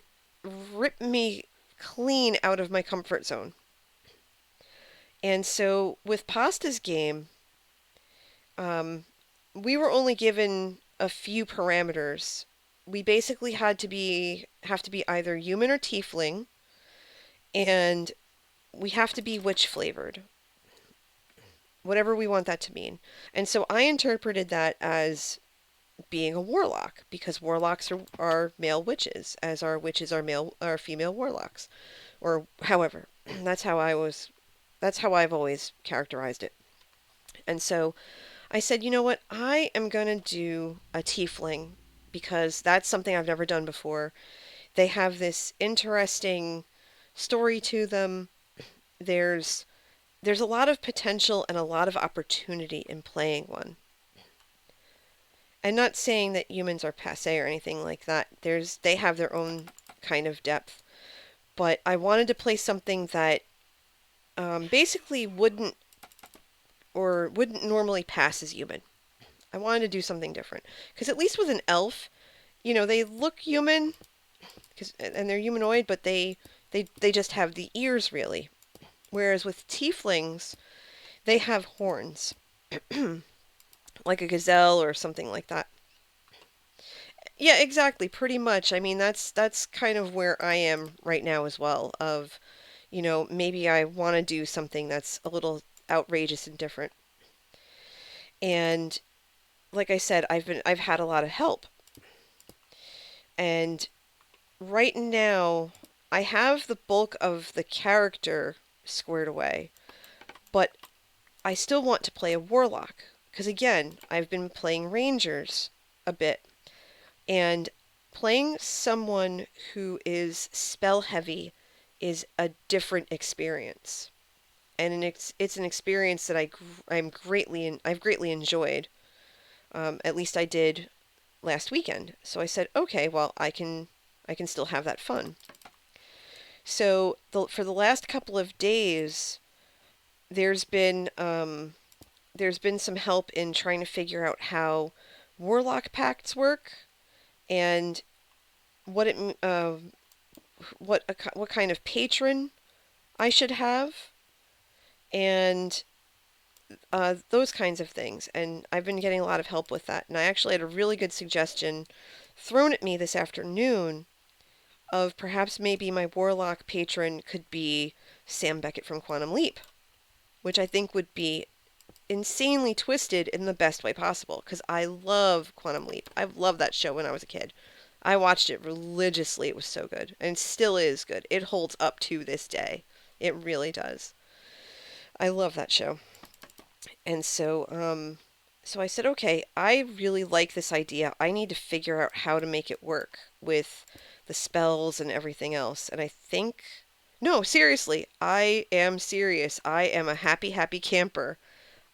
rip me clean out of my comfort zone. And so with Pasta's game, um, we were only given a few parameters. We basically have to be either human or tiefling, and we have to be witch flavored, whatever we want that to mean. And so I interpreted that as being a warlock because warlocks are male witches, as our witches are female warlocks, or however. That's how I was. That's how I've always characterized it. And so I said, you know what? I am going to do a tiefling because that's something I've never done before. They have this interesting story to them. There's there's a lot of potential and a lot of opportunity in playing one. And not saying that humans are passe or anything like that. They have their own kind of depth. But I wanted to play something that basically wouldn't normally pass as human. I wanted to do something different because at least with an elf, you know, they look human and they're humanoid, but they just have the ears really. Whereas with tieflings, they have horns, like a gazelle or something like that. Yeah, exactly, pretty much. I mean, that's kind of where I am right now as well. Of, you know, maybe I want to do something that's a little outrageous and different. And like I said, I've had a lot of help. And right now, I have the bulk of the character squared away, but I still want to play a warlock because again, I've been playing rangers a bit, and playing someone who is spell heavy is a different experience. And it's an experience that I've greatly enjoyed. At least I did last weekend. So I said, okay, well I can still have that fun. So for the last couple of days, there's been um, there's been some help in trying to figure out how warlock pacts work and what it what kind of patron I should have and those kinds of things. And I've been getting a lot of help with that. And I actually had a really good suggestion thrown at me this afternoon of perhaps maybe my warlock patron could be Sam Beckett from Quantum Leap, which I think would be insanely twisted in the best way possible because I love Quantum Leap. I loved that show when I was a kid. I watched it religiously. It was so good and still is good. It holds up to this day. It really does. I love that show. And so I said, okay, I really like this idea. I need to figure out how to make it work with the spells and everything else. And I think, no, seriously, I am serious. I am a happy, happy camper.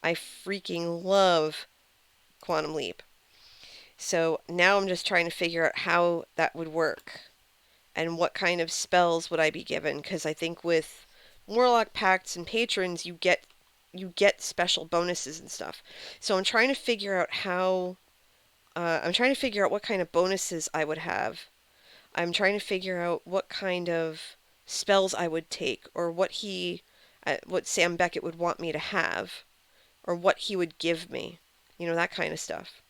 I freaking love Quantum Leap. So now I'm just trying to figure out how that would work and what kind of spells would I be given. Because I think with Warlock Pacts and Patrons, you get special bonuses and stuff. So I'm trying to figure out how. I'm trying to figure out what kind of bonuses I would have. I'm trying to figure out what kind of spells I would take, or what Sam Beckett would want me to have, or what he would give me. You know, that kind of stuff.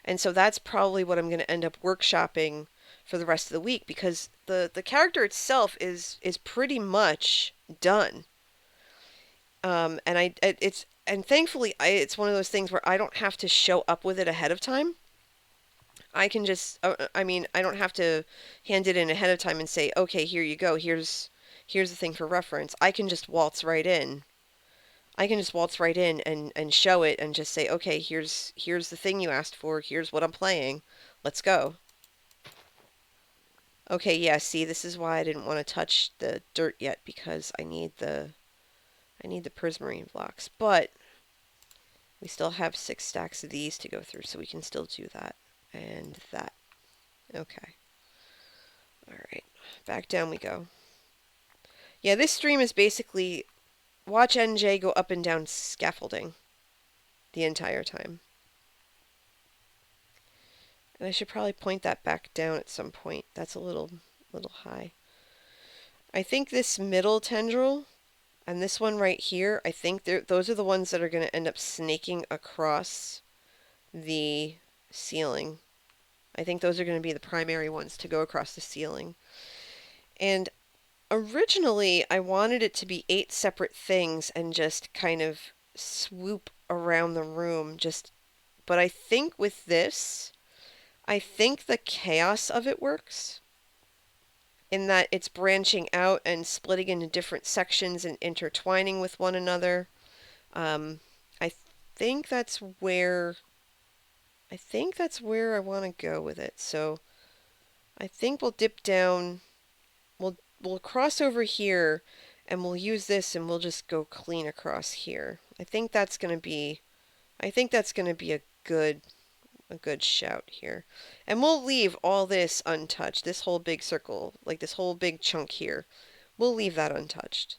And so that's probably what I'm going to end up workshopping for the rest of the week because the character itself is pretty much done. And it's thankfully it's one of those things where I don't have to show up with it ahead of time. I can just I mean I don't have to hand it in ahead of time and say okay here you go here's the thing for reference. I can just waltz right in. I can just waltz right in and show it and just say okay here's the thing you asked for. Here's what I'm playing. Let's go. Okay, yeah, see, this is why I didn't want to touch the dirt yet, because I need the prismarine blocks. But we still have 6 stacks of these to go through, so we can still do that. And that. Okay. Alright. Back down we go. Yeah, this stream is basically watch NJ go up and down scaffolding the entire time. And I should probably point that back down at some point. That's a little high. I think this middle tendril and this one right here, I think those are the ones that are going to end up snaking across the ceiling. I think those are going to be the primary ones to go across the ceiling. And originally, I wanted it to be 8 separate things and just kind of swoop around the room. But I think with this, I think the chaos of it works in that it's branching out and splitting into different sections and intertwining with one another. I think that's where I want to go with it. So I think we'll dip down. We'll cross over here, and we'll use this, and we'll just go clean across here. I think that's gonna be a good shout here. And we'll leave all this untouched. This whole big circle, like this whole big chunk here, we'll leave that untouched.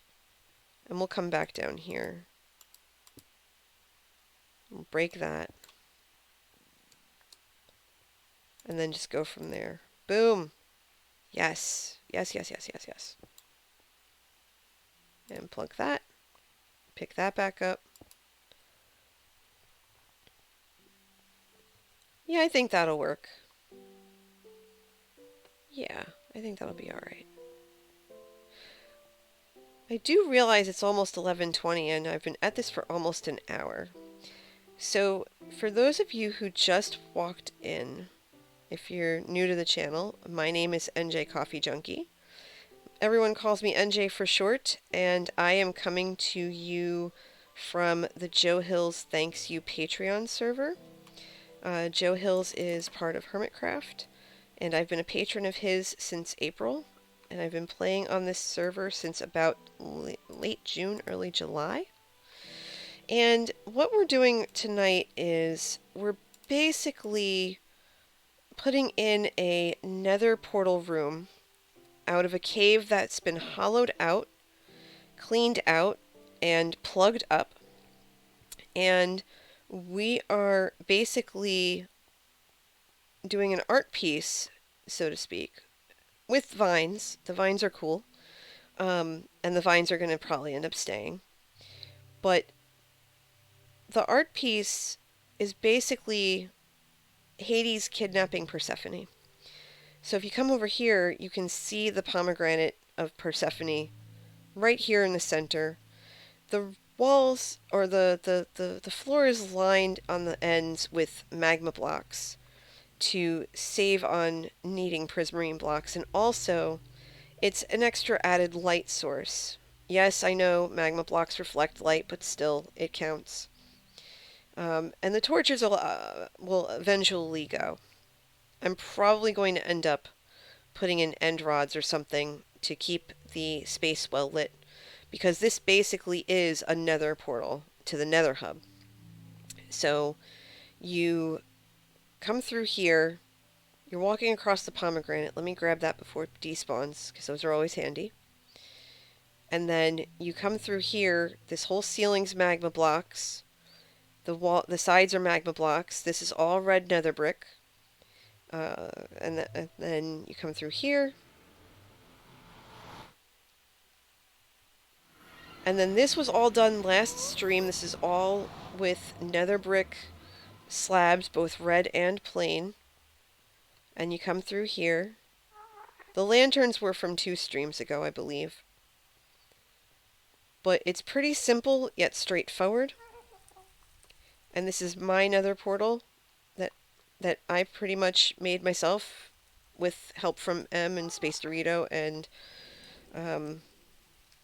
And we'll come back down here. We'll break that. And then just go from there. Boom. Yes. Yes, yes, yes, yes, yes. And plug that. Pick that back up. Yeah, I think that'll work. Yeah, I think that'll be alright. I do realize it's almost 11:20 and I've been at this for almost an hour. So, for those of you who just walked in, if you're new to the channel, my name is NJ Coffee Junkie. Everyone calls me NJ for short, and I am coming to you from the Joe Hills Thanks You Patreon server. Joe Hills is part of Hermitcraft, and I've been a patron of his since April, and I've been playing on this server since about late June, early July. And what we're doing tonight is we're basically putting in a nether portal room out of a cave that's been hollowed out, cleaned out, and plugged up. And we are basically doing an art piece, so to speak, with vines. The vines are cool. And the vines are going to probably end up staying. But the art piece is basically Hades kidnapping Persephone. So if you come over here, you can see the pomegranate of Persephone right here in the center. The walls, or the floor is lined on the ends with magma blocks to save on needing prismarine blocks, and also it's an extra added light source. Yes, I know magma blocks reflect light, but still, it counts. And the torches will eventually go. I'm probably going to end up putting in end rods or something to keep the space well lit, because this basically is a nether portal to the nether hub. So you come through here, you're walking across the pomegranate. Let me grab that before it despawns, because those are always handy. And then you come through here, this whole ceiling's magma blocks. The sides are magma blocks. This is all red nether brick. And then you come through here. And then this was all done last stream. This is all with nether brick slabs, both red and plain. And you come through here. The lanterns were from 2 streams ago, I believe. But it's pretty simple, yet straightforward. And this is my nether portal that I pretty much made myself with help from M and Space Dorito and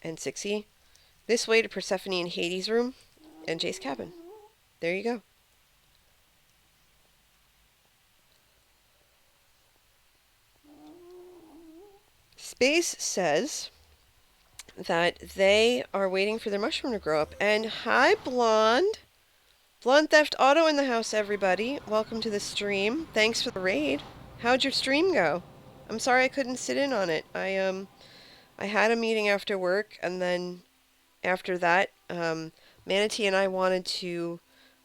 6E. This way to Persephone and Hades' room and Jay's cabin. There you go. Space says that they are waiting for their mushroom to grow up. And hi, Blonde. Blonde Theft Auto in the house, everybody. Welcome to the stream. Thanks for the raid. How'd your stream go? I'm sorry I couldn't sit in on it. I had a meeting after work, and then after that, Manatee and I wanted to,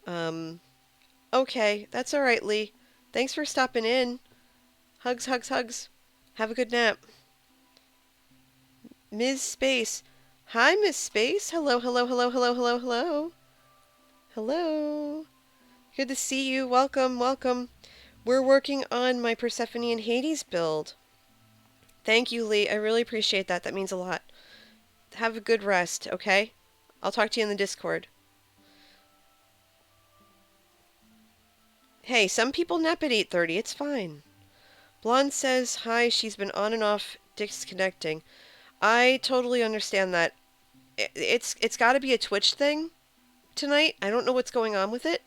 um, okay, that's all right, Lee. Thanks for stopping in. Hugs, hugs, hugs. Have a good nap. Ms. Space. Hi, Miss Space. Hello, hello, hello, hello, hello, hello. Hello. Good to see you. Welcome, welcome. We're working on my Persephone and Hades build. Thank you, Lee. I really appreciate that. That means a lot. Have a good rest, okay? I'll talk to you in the Discord. Hey, some people nap at 8:30. It's fine. Blonde says hi. She's been on and off disconnecting. I totally understand that. It's got to be a Twitch thing tonight. I don't know what's going on with it,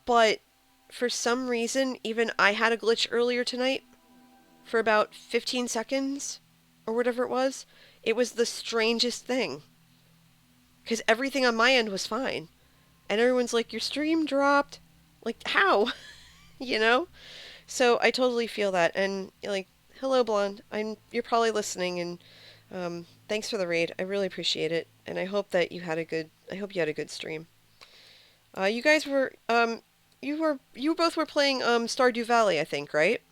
but for some reason, even I had a glitch earlier tonight for about 15 seconds or whatever it was. It was the strangest thing because everything on my end was fine, and everyone's like, "Your stream dropped." Like, how? You know? So I totally feel that, and like, hello, Blonde. You're probably listening, and thanks for the raid. I really appreciate it, and I hope that you had a good. I hope you had a good stream. You guys were you both were playing Stardew Valley, I think, right?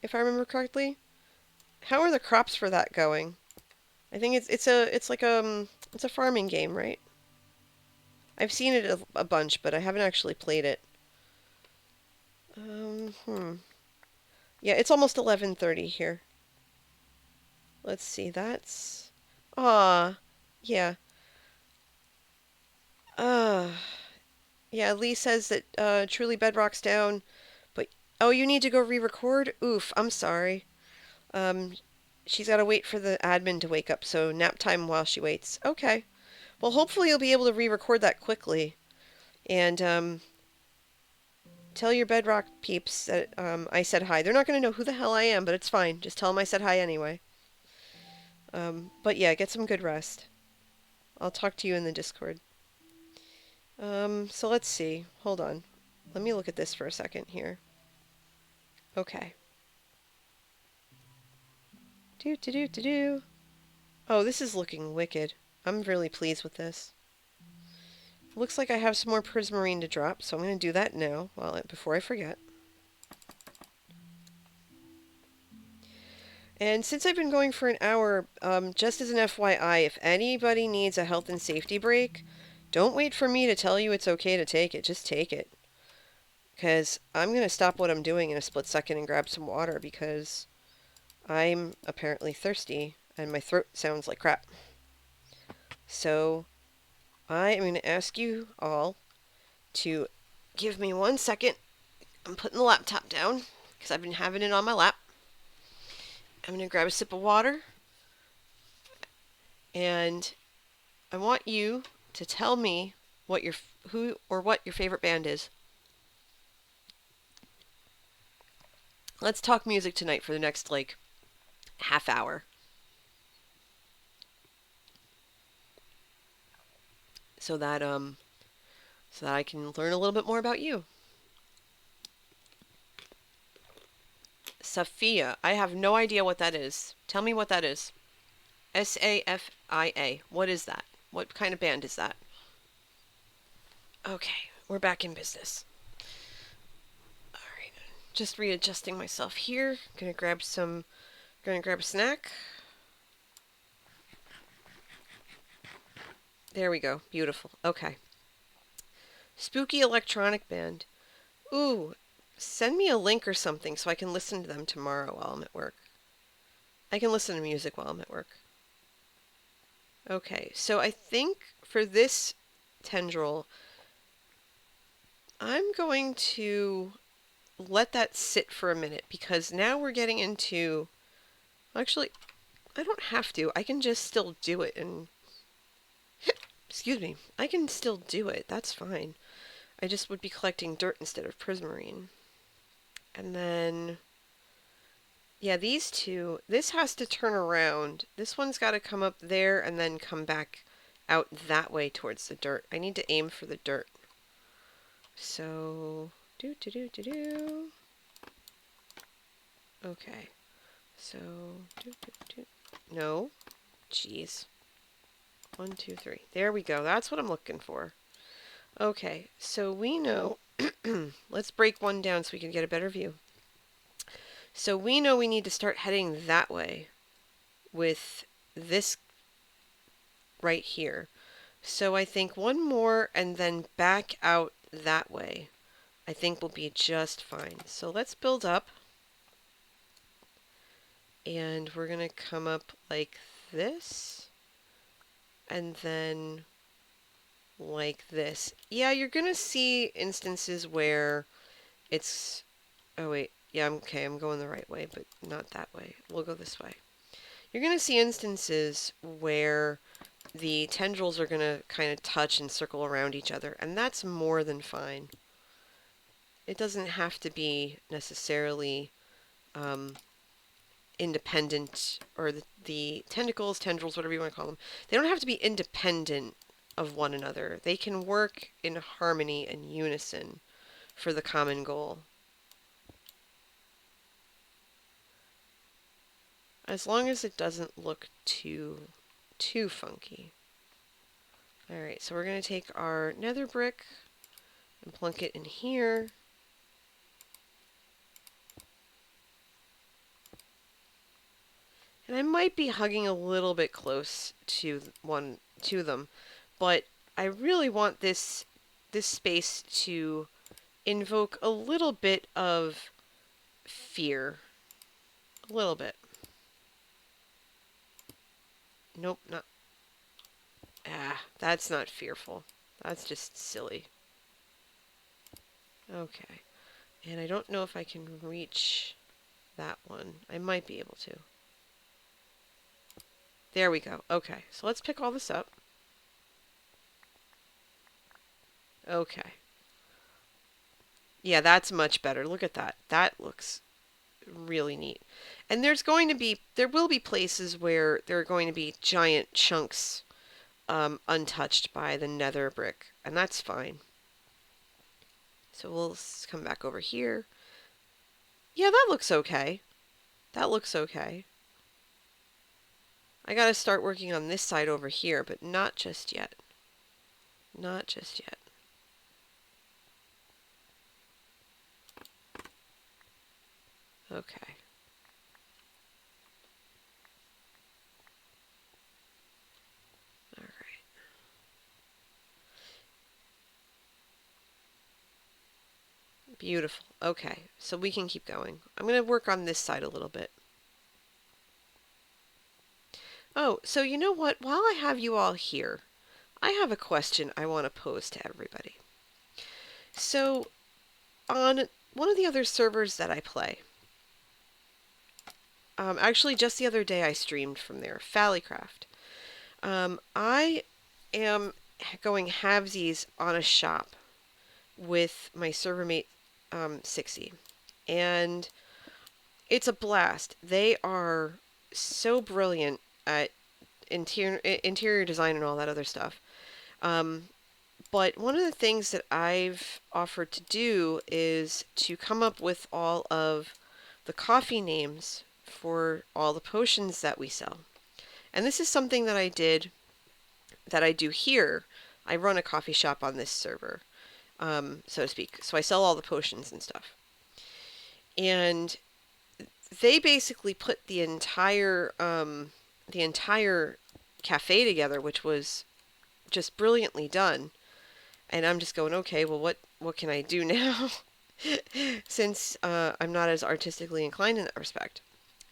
If I remember correctly. How are the crops for that going? I think it's like it's a farming game, right? I've seen it a bunch, but I haven't actually played it. Yeah, it's almost 11:30 here. Let's see. That's yeah. Uh yeah, Lee says that truly Bedrock's down, but oh, you need to go re-record? Oof, I'm sorry. Um she's got to wait for the admin to wake up, so nap time while she waits. Okay. Well, hopefully you'll be able to re-record that quickly. And tell your Bedrock peeps that I said hi. They're not going to know who the hell I am, but it's fine. Just tell them I said hi anyway. But yeah, get some good rest. I'll talk to you in the Discord. So let's see. Hold on. Let me look at this for a second here. Okay. Do do do do do. Oh, this is looking wicked. I'm really pleased with this. Looks like I have some more prismarine to drop, so I'm going to do that now before I forget. And since I've been going for an hour, just as an FYI, if anybody needs a health and safety break, don't wait for me to tell you it's okay to take it. Just take it. Because I'm going to stop what I'm doing in a split second and grab some water because I'm apparently thirsty and my throat sounds like crap. So I am going to ask you all to give me 1 second. I'm putting the laptop down because I've been having it on my lap. I'm going to grab a sip of water. And I want you to tell me what your favorite band is. Let's talk music tonight for the next half hour. So that I can learn a little bit more about you. Safia, I have no idea what that is. Tell me what that is. Safia. What is that? What kind of band is that? Okay, we're back in business. Alright, just readjusting myself here. Gonna grab a snack. There we go. Beautiful. Okay. Spooky electronic band. Ooh, send me a link or something so I can listen to them tomorrow while I'm at work. I can listen to music while I'm at work. Okay, so I think for this tendril, I'm going to let that sit for a minute because now we're getting into... Actually, I don't have to. I can just still do it and... Excuse me. I can still do it. That's fine. I just would be collecting dirt instead of prismarine. And then Yeah, these two, this has to turn around. This one's got to come up there and then come back out that way towards the dirt. I need to aim for the dirt. So, do. Okay. So, do. No. Jeez. 1, 2, 3. There we go. That's what I'm looking for. Okay, so we know. Let's break one down so we can get a better view. So we know we need to start heading that way with this right here. So I think one more and then back out that way. I think we'll be just fine. So let's build up. And we're going to come up like this. And then like this. Yeah, you're going to see instances where it's... Oh, wait. Yeah, okay, I'm going the right way, but not that way. We'll go this way. You're going to see instances where the tendrils are going to kind of touch and circle around each other, and that's more than fine. It doesn't have to be necessarily independent, or the tentacles, tendrils, whatever you want to call them. They don't have to be independent of one another. They can work in harmony and unison for the common goal. As long as it doesn't look too funky. Alright, so we're going to take our nether brick and plunk it in here. And I might be hugging a little bit close to them, but I really want this space to invoke a little bit of fear. A little bit. Nope, not. That's not fearful. That's just silly. Okay. And I don't know if I can reach that one. I might be able to. There we go. Okay, so let's pick all this up. Okay. Yeah, that's much better. Look at that. That looks really neat. And there will be places where there are going to be giant chunks untouched by the nether brick, and that's fine. So we'll come back over here. Yeah, that looks okay. That looks okay. I gotta start working on this side over here, but not just yet. Not just yet. Okay. All right. Beautiful. Okay, so we can keep going. I'm going to work on this side a little bit. Oh, so you know what? While I have you all here, I have a question I want to pose to everybody. So, on one of the other servers that I play, actually just the other day I streamed from there, Fallycraft. I am going halvesies on a shop with my server mate, Sixie. And it's a blast. They are so brilliant at interior design and all that other stuff. But one of the things that I've offered to do is to come up with all of the coffee names for all the potions that we sell. And this is something that I do here. I run a coffee shop on this server, so to speak. So I sell all the potions and stuff. And they basically put the entire cafe together, which was just brilliantly done. And I'm just going, okay, well, what can I do now? Since I'm not as artistically inclined in that respect.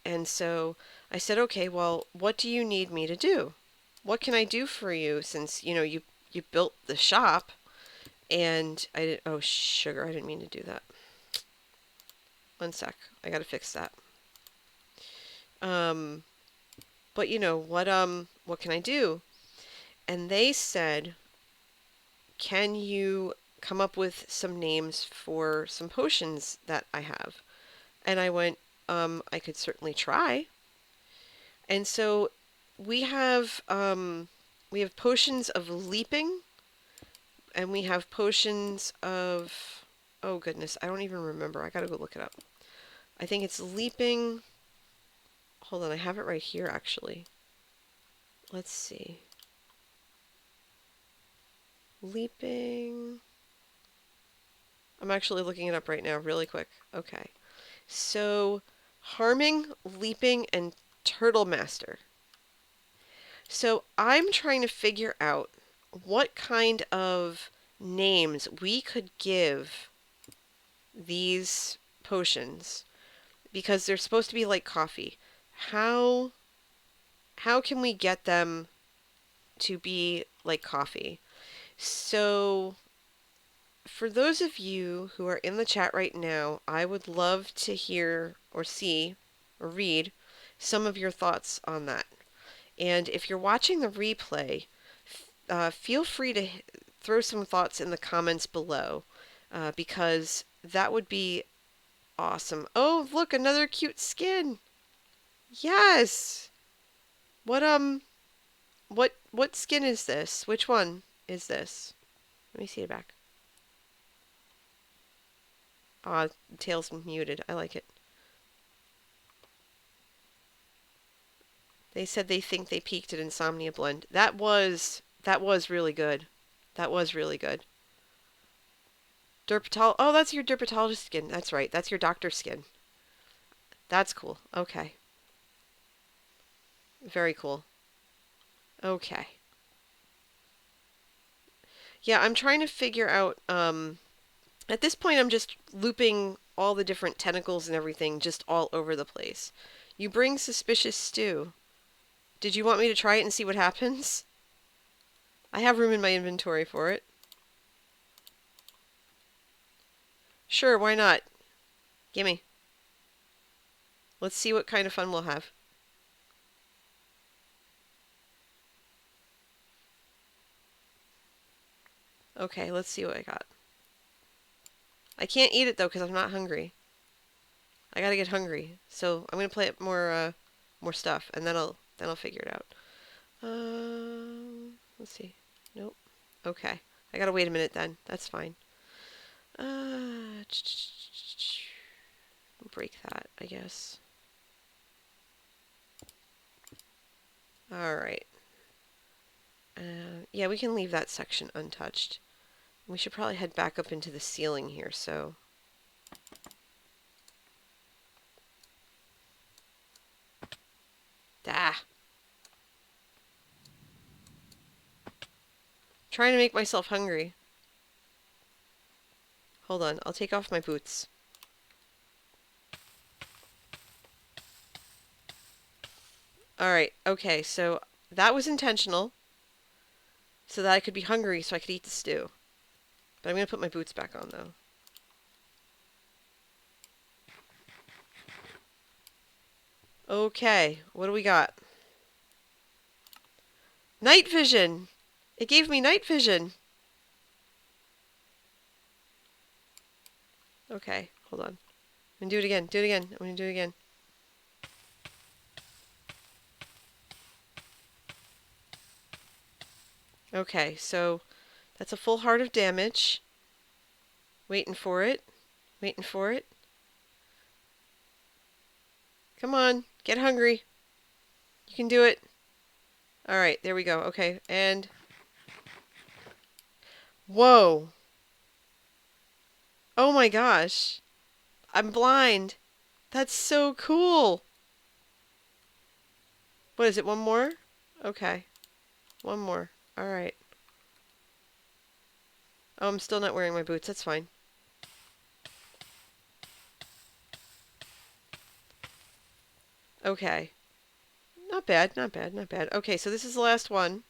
And so I said, okay, well, what do you need me to do? What can I do for you, since, you built the shop? And oh, sugar, I didn't mean to do that. One sec, I gotta fix that. But what can I do? And they said, can you come up with some names for some potions that I have? And I went, I could certainly try. And so we have potions of leaping, and we have potions of, oh goodness, I don't even remember. I gotta go look it up. I think it's leaping. Hold on, I have it right here actually. Let's see. Leaping. I'm actually looking it up right now, really quick. Okay. So, harming, leaping, and turtle master. So, I'm trying to figure out what kind of names we could give these potions because they're supposed to be like coffee. How can we get them to be like coffee? So, for those of you who are in the chat right now, I would love to hear or see or read some of your thoughts on that. And if you're watching the replay, feel free to throw some thoughts in the comments below because that would be awesome. Oh, look, another cute skin. Yes. What what skin is this? Which one is this? Let me see it back. Ah, the tail's muted. I like it. They said they think they peaked at Insomnia Blend. That was really good. That was really good. Oh, that's your dermatologist skin. That's right. That's your doctor skin. That's cool. Okay. Very cool. Okay. Yeah, I'm trying to figure out at this point I'm just looping all the different tentacles and everything just all over the place. You bring suspicious stew. Did you want me to try it and see what happens? I have room in my inventory for it. Sure, why not? Gimme. Let's see what kind of fun we'll have. Okay, let's see what I got. I can't eat it though because I'm not hungry. I gotta get hungry, so I'm gonna play it more stuff, and then I'll figure it out. Let's see. Nope. Okay, I gotta wait a minute then. That's fine. Break that, I guess. All right. Yeah, we can leave that section untouched. We should probably head back up into the ceiling here, so. Ah. Trying to make myself hungry. Hold on, I'll take off my boots. Alright, okay, so that was intentional. So that I could be hungry so I could eat the stew. But I'm going to put my boots back on, though. Okay, what do we got? Night vision! It gave me night vision! Okay, hold on. I'm going to do it again. Do it again. I'm going to do it again. Okay, so that's a full heart of damage. Waiting for it. Waiting for it. Come on, get hungry. You can do it. Alright, there we go. Okay, and... Whoa! Oh my gosh! I'm blind! That's so cool! What is it, one more? Okay. One more. Alright. Oh, I'm still not wearing my boots. That's fine. Okay. Not bad, not bad, not bad. Okay, so this is the last one.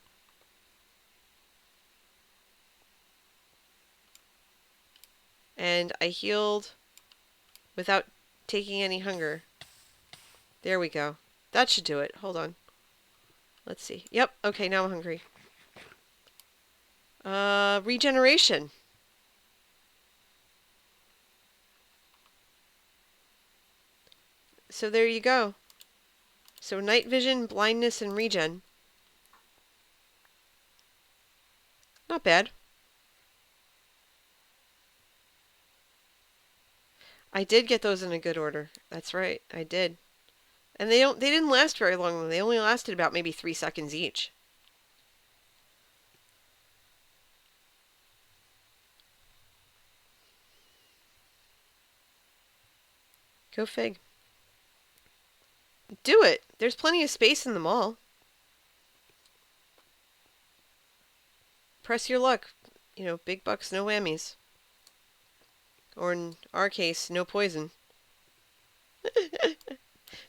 And I healed without taking any hunger. There we go. That should do it. Hold on. Let's see. Yep, okay, now I'm hungry. Regeneration. So there you go. So night vision, blindness, and regen. Not bad. I did get those in a good order. That's right, I did. And they didn't last very long. They only lasted about maybe 3 seconds each. Go fig. Do it. There's plenty of space in the mall. Press your luck. You know, big bucks, no whammies. Or in our case, no poison.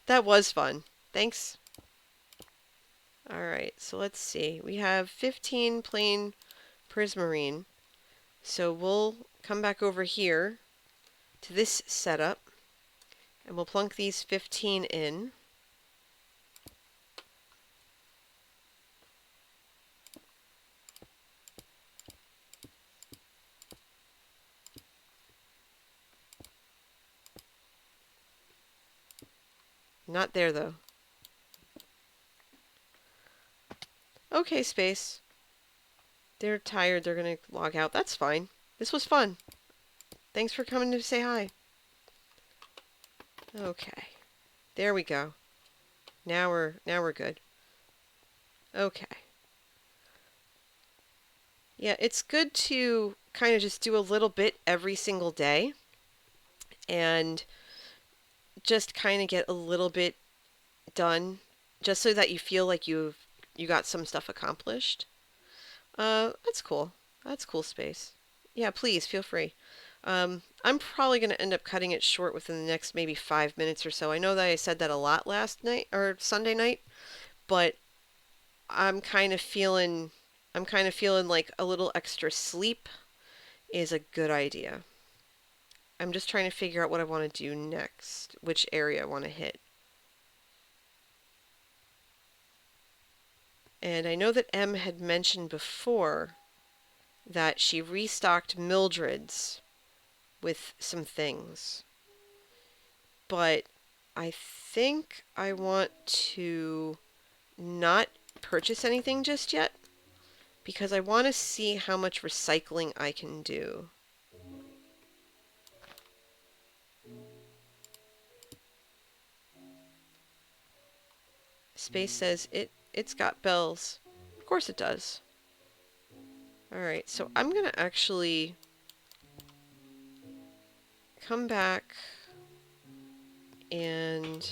That was fun. Thanks. Alright, so let's see. We have 15 plain prismarine. So we'll come back over here to this setup. And we'll plunk these 15 in. Not there, though. Okay, space. They're tired. They're going to log out. That's fine. This was fun. Thanks for coming to say hi. Okay. There we go. Now we're good. Okay. Yeah, it's good to kind of just do a little bit every single day and just kind of get a little bit done just so that you feel like you got some stuff accomplished. That's cool. That's cool space. Yeah, please feel free. I'm probably going to end up cutting it short within the next maybe 5 minutes or so. I know that I said that a lot last night or Sunday night, but I'm kind of feeling like a little extra sleep is a good idea. I'm just trying to figure out what I want to do next, which area I want to hit. And I know that Em had mentioned before that she restocked Mildred's with some things. But I think I want to not purchase anything just yet because I want to see how much recycling I can do. Space says it's got bells. Of course it does. Alright, so I'm going to actually come back and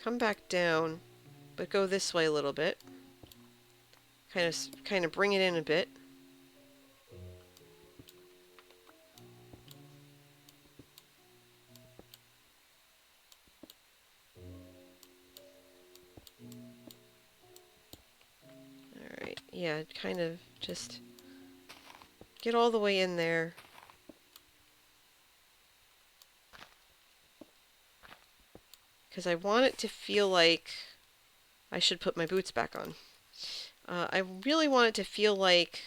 come back down, but go this way a little bit. Kind of bring it in a bit. Alright, yeah, kind of just get all the way in there. Because I want it to feel like I should put my boots back on. I really want it to feel like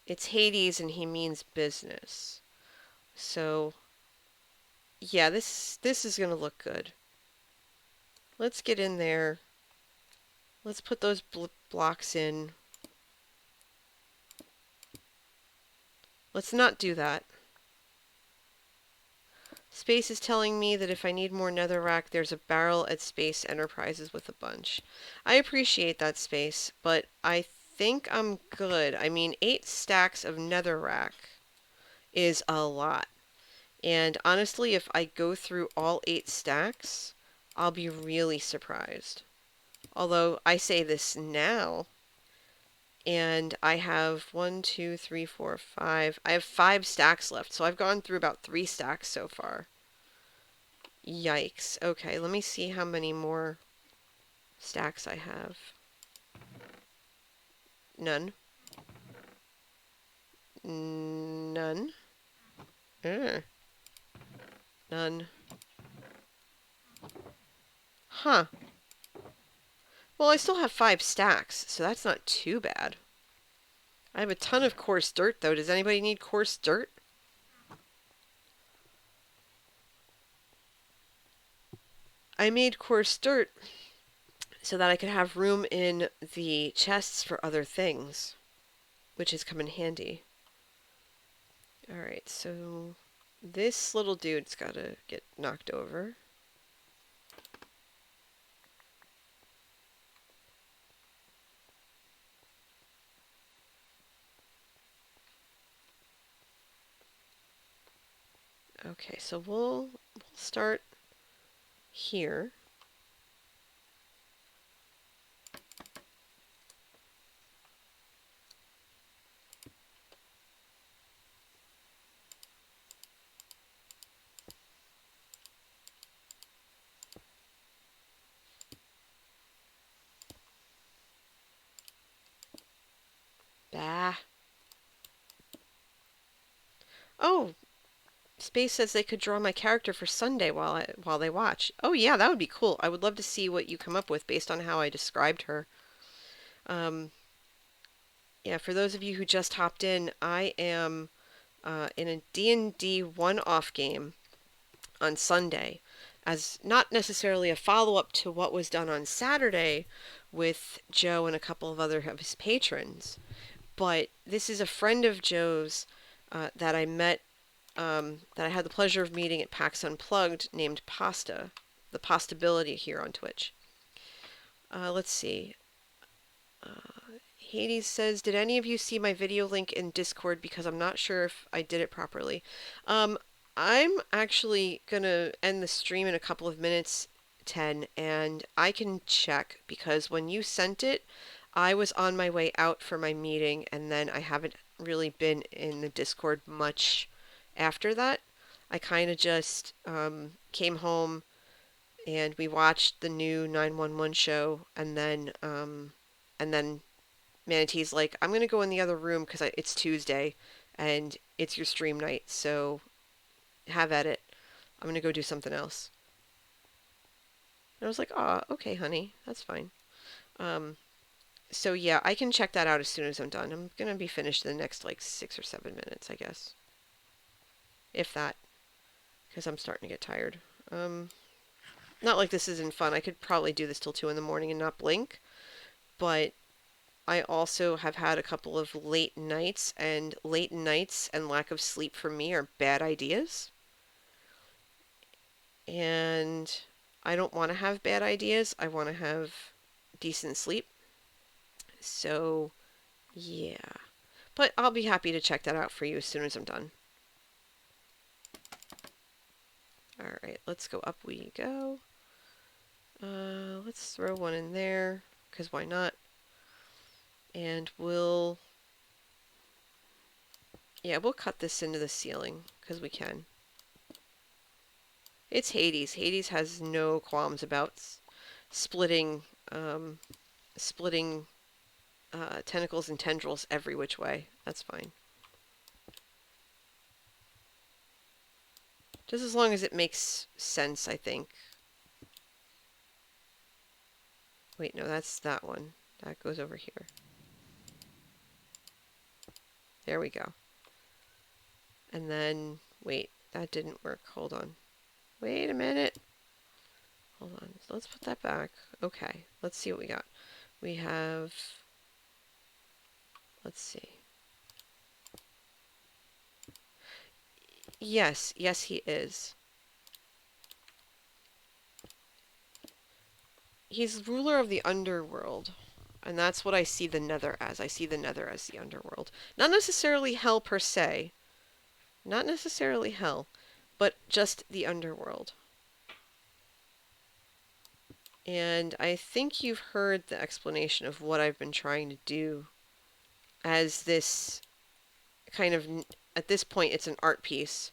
it's Hades and he means business. So, yeah, this is going to look good. Let's get in there. Let's put those blocks in. Let's not do that. Space is telling me that if I need more netherrack, there's a barrel at Space Enterprises with a bunch. I appreciate that, Space, but I think I'm good. I mean, 8 stacks of netherrack is a lot. And honestly, if I go through all 8 stacks, I'll be really surprised. Although I say this now, and I have 1, 2, 3, 4, 5. I have 5 stacks left, so I've gone through about 3 stacks so far. Yikes. Okay, let me see how many more stacks I have. None. None. None. Huh. Well, I still have 5 stacks, so that's not too bad. I have a ton of coarse dirt, though. Does anybody need coarse dirt? I made coarse dirt so that I could have room in the chests for other things, which has come in handy. Alright, so this little dude's gotta get knocked over. Okay, so we'll start here. Bah. Oh, Space says they could draw my character for Sunday while they watch. Oh yeah, that would be cool. I would love to see what you come up with based on how I described her. Um, yeah, for those of you who just hopped in, I am in a D&D one-off game on Sunday, as not necessarily a follow-up to what was done on Saturday with Joe and a couple of other of his patrons. But this is a friend of Joe's that I met, that I had the pleasure of meeting at PAX Unplugged, named Pasta, the Postability here on Twitch. Let's see. Hades says, did any of you see my video link in Discord? Because I'm not sure if I did it properly. Um, I'm actually gonna end the stream in a couple of minutes, 10, and I can check because when you sent it, I was on my way out for my meeting, and then I haven't really been in the Discord much after that. I kind of just came home and we watched the new 911 show, and then Manatee's like, I'm gonna go in the other room because it's Tuesday, and it's your stream night, so have at it. I'm gonna go do something else. And I was like, oh, okay, honey, that's fine. Um, so yeah, I can check that out as soon as I'm done. I'm gonna be finished in the next like 6 or 7 minutes, I guess, if that, because I'm starting to get tired. Um, Not like this isn't fun. I could probably do this till 2 in the morning and not blink, but I also have had a couple of late nights, and late nights and lack of sleep for me are bad ideas. And I don't want to have bad ideas. I want to have decent sleep. So, yeah. But I'll be happy to check that out for you as soon as I'm done. Alright, let's go up we go. Let's throw one in there, because why not? And we'll cut this into the ceiling, because we can. It's Hades. Hades has no qualms about splitting, um, splitting tentacles and tendrils every which way. That's fine. Just as long as it makes sense, I think. Wait, no, that's that one. That goes over here. There we go. And then, wait, that didn't work. Hold on. Wait a minute. Hold on. So let's put that back. Okay, let's see what we got. We have, let's see. Yes, he is. He's ruler of the underworld. And that's what I see the nether as. I see the nether as the underworld. Not necessarily hell per se. Not necessarily hell, but just the underworld. And I think you've heard the explanation of what I've been trying to do as this kind of, at this point, it's an art piece.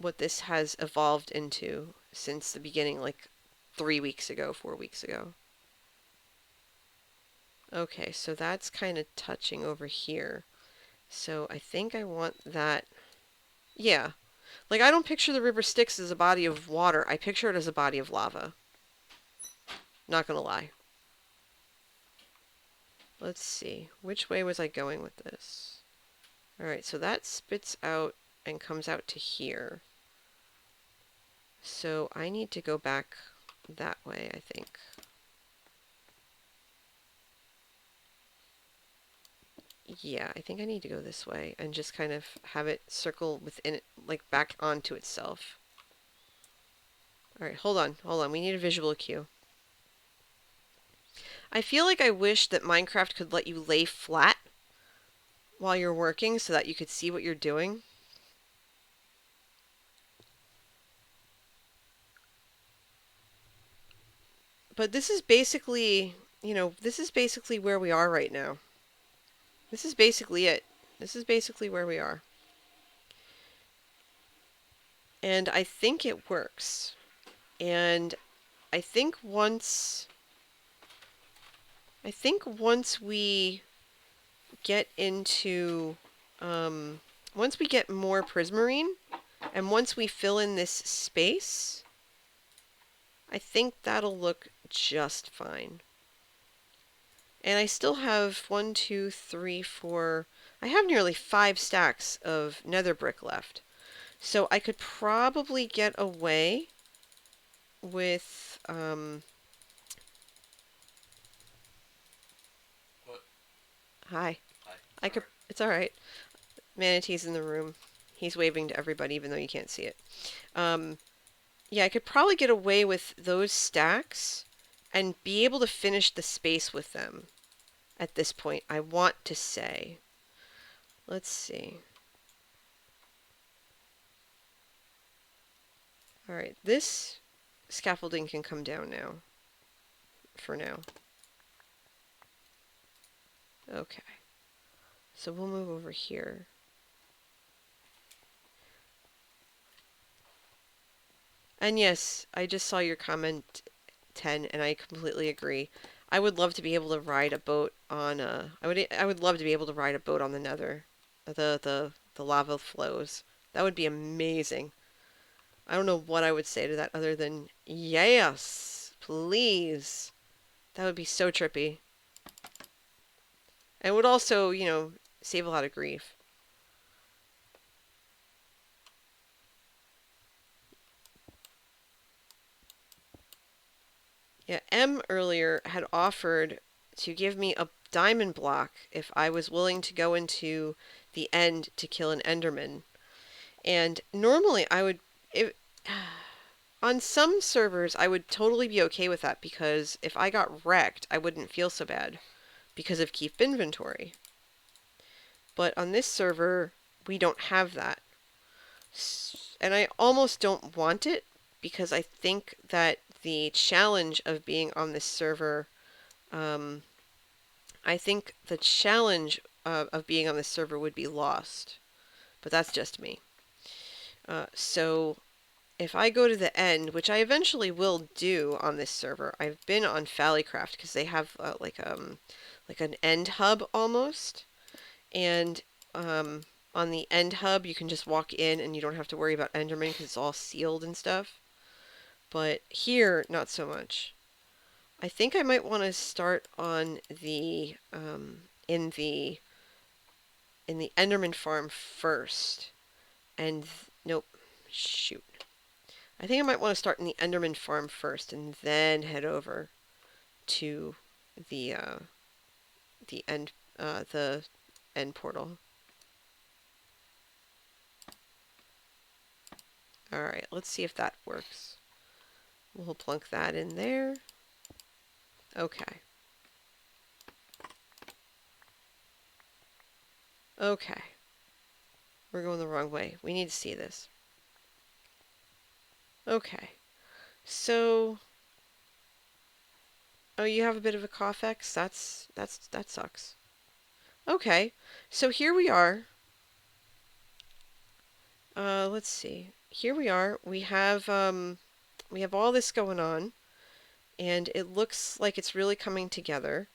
What this has evolved into since the beginning, like 3 weeks ago, 4 weeks ago. Okay, so that's kind of touching over here. So I think I want that. Yeah. Like, I don't picture the river Styx as a body of water. I picture it as a body of lava. Not gonna lie. Let's see. Which way was I going with this? Alright, so that spits out and comes out to here. So I need to go back that way, I think. Yeah, I think I need to go this way and just kind of have it circle within it, like back onto itself. Alright, hold on, hold on. We need a visual cue. I feel like I wish that Minecraft could let you lay flat while you're working so that you could see what you're doing. But this is basically, this is basically where we are right now. This is basically it. This is basically where we are. And I think it works. And I think once we get into once we get more prismarine and once we fill in this space, I think that'll look just fine. And I still have 1, 2, 3, 4. I have nearly 5 stacks of nether brick left. So I could probably get away with
What?
Hi.
Hi.
I could. It's all right. Manatee's in the room. He's waving to everybody, even though you can't see it. Yeah, I could probably get away with those stacks and be able to finish the space with them at this point, I want to say. Let's see. Alright, this scaffolding can come down now. For now. Okay. So we'll move over here. And yes, I just saw your comment, 10, and I completely agree. I would love to be able to ride a boat on I would love to be able to ride a boat on the Nether. The lava flows. That would be amazing. I don't know what I would say to that other than yes, please. That would be so trippy. And would also, save a lot of grief. Yeah, M earlier had offered to give me a diamond block if I was willing to go into the end to kill an Enderman. And normally I would, if, on some servers, I would totally be okay with that because if I got wrecked, I wouldn't feel so bad because of keep inventory. But on this server, we don't have that. And I almost don't want it because I think that the challenge of being on this server, I think the challenge of being on this server would be lost. But that's just me. So if I go to the end, which I eventually will do on this server, I've been on Fallycraft because they have like an end hub almost, and on the end hub you can just walk in and you don't have to worry about Enderman because it's all sealed and stuff. But here, not so much. I think I might want to start on the in the Enderman farm first, and nope, shoot. I think I might want to start in the Enderman farm first and then head over to the end the end portal. All right, let's see if that works. We'll plunk that in there. Okay. Okay. We're going the wrong way. We need to see this. Okay. So, oh, you have a bit of a cough X? That sucks. Okay. So here we are. Let's see. Here we are. We have all this going on, and it looks like it's really coming together.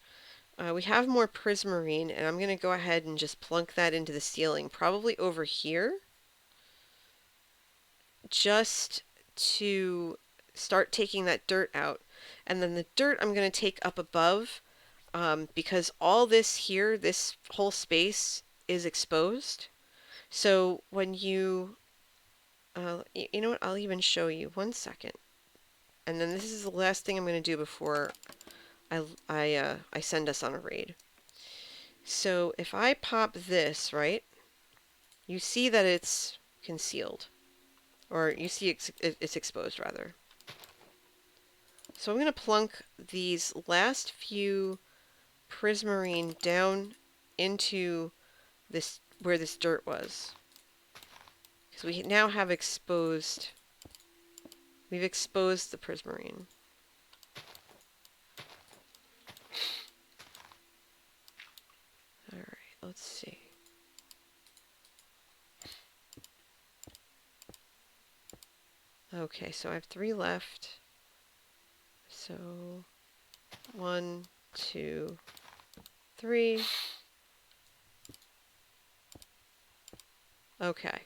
We have more prismarine, and I'm going to go ahead and just plunk that into the ceiling, probably over here, just to start taking that dirt out. And then the dirt I'm going to take up above, because all this here, this whole space, is exposed. So when you You know what? I'll even show you. 1 second. And then this is the last thing I'm going to do before I send us on a raid. So if I pop this, right, you see that it's concealed. Or you see it's exposed, rather. So I'm going to plunk these last few prismarine down into this where this dirt was. Because we now have we've exposed the prismarine. Alright, let's see. Okay, so I have 3 left. So 1, 2, 3. Okay,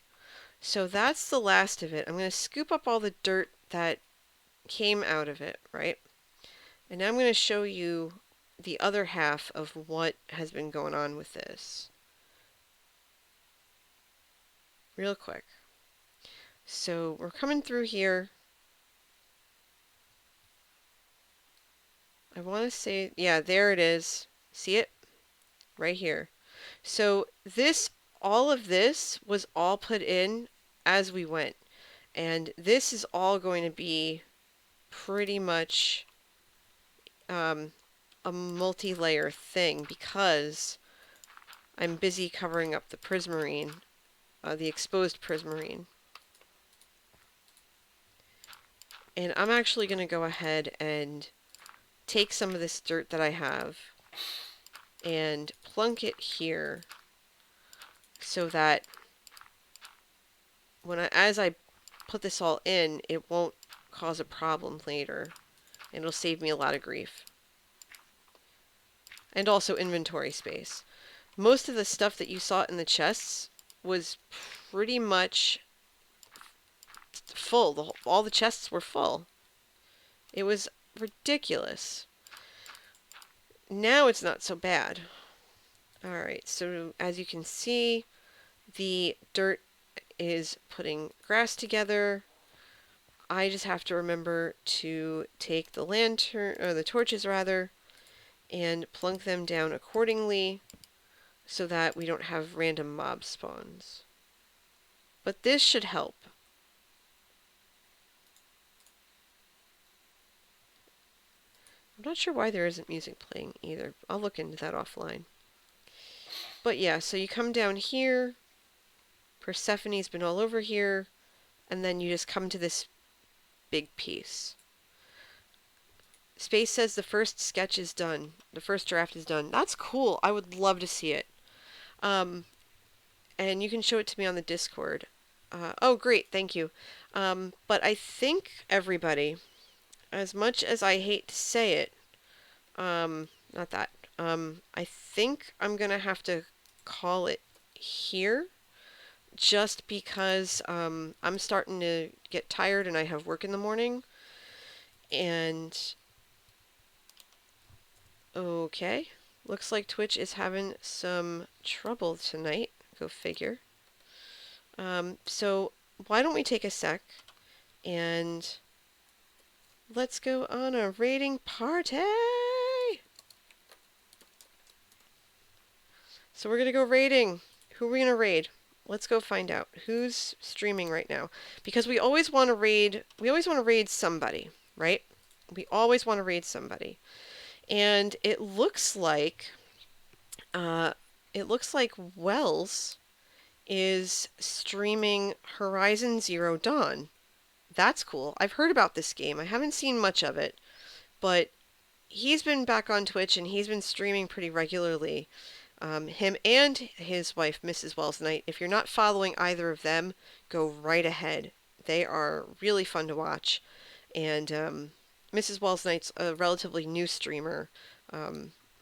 so that's the last of it. I'm going to scoop up all the dirt that came out of it, right? And now I'm going to show you the other half of what has been going on with this. Real quick. So we're coming through here. I want to say, yeah, there it is. See it? Right here. So all of this was all put in as we went. And this is all going to be pretty much a multi-layer thing because I'm busy covering up the prismarine, the exposed prismarine. And I'm actually going to go ahead and take some of this dirt that I have and plunk it here so that as I put this all in, it won't cause a problem later. And it'll save me a lot of grief. And also inventory space. Most of the stuff that you saw in the chests was pretty much full. All the chests were full. It was ridiculous. Now it's not so bad. Alright, so as you can see, the dirt is putting grass together. I just have to remember to take the lantern, or the torches rather, and plunk them down accordingly so that we don't have random mob spawns. But this should help. I'm not sure why there isn't music playing either. I'll look into that offline. But yeah, so you come down here. Persephone's been all over here. And then you just come to this big piece. Space says the first sketch is done. The first draft is done. That's cool. I would love to see it. And you can show it to me on the Discord. Oh, great. Thank you. But I think everybody, as much as I hate to say it, not that, I think I'm going to have to call it here just because I'm starting to get tired and I have work in the morning. And okay, looks like Twitch is having some trouble tonight. Go figure. So why don't we take a sec and let's go on a raiding party. So we're gonna go raiding. Who are we gonna raid? Let's go find out who's streaming right now. Because we always want to raid. We always want to raid somebody, right? We always want to raid somebody. And it looks like Wells is streaming Horizon Zero Dawn. That's cool. I've heard about this game. I haven't seen much of it, but he's been back on Twitch and he's been streaming pretty regularly. Him and his wife, Mrs. Wells Knight. If you're not following either of them, go right ahead. They are really fun to watch. And Mrs. Wells Knight's a relatively new streamer,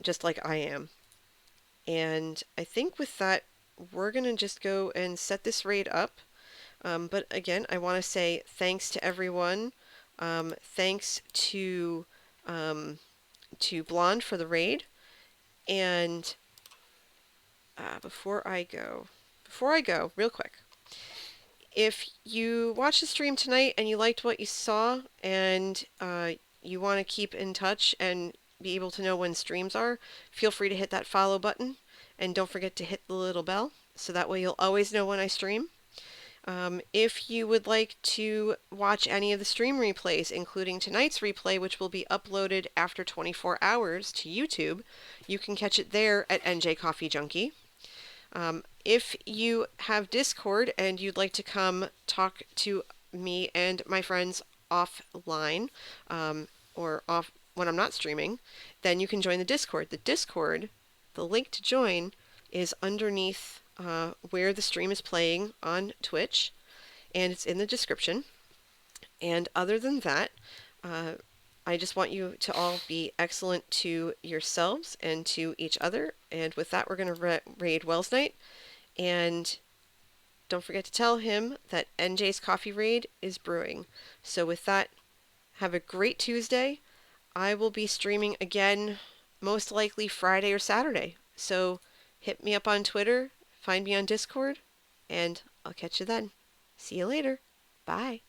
just like I am. And I think with that, we're going to just go and set this raid up. But again, I want to say thanks to everyone. Thanks to Blonde for the raid. And before I go, real quick, If you watched the stream tonight and you liked what you saw and you want to keep in touch and be able to know when streams are, feel free to hit that follow button. And don't forget to hit the little bell so that way you'll always know when I stream. If you would like to watch any of the stream replays, including tonight's replay, which will be uploaded after 24 hours to YouTube, you can catch it there at NJ Coffee Junkie. If you have Discord and you'd like to come talk to me and my friends offline, or off when I'm not streaming, then you can join the Discord. The link to join is underneath where the stream is playing on Twitch, and it's in the description. And other than that, I just want you to all be excellent to yourselves and to each other. And with that, we're going to raid Wells Night. And don't forget to tell him that NJ's Coffee Raid is brewing. So with that, have a great Tuesday. I will be streaming again, most likely Friday or Saturday. So hit me up on Twitter, find me on Discord, and I'll catch you then. See you later. Bye.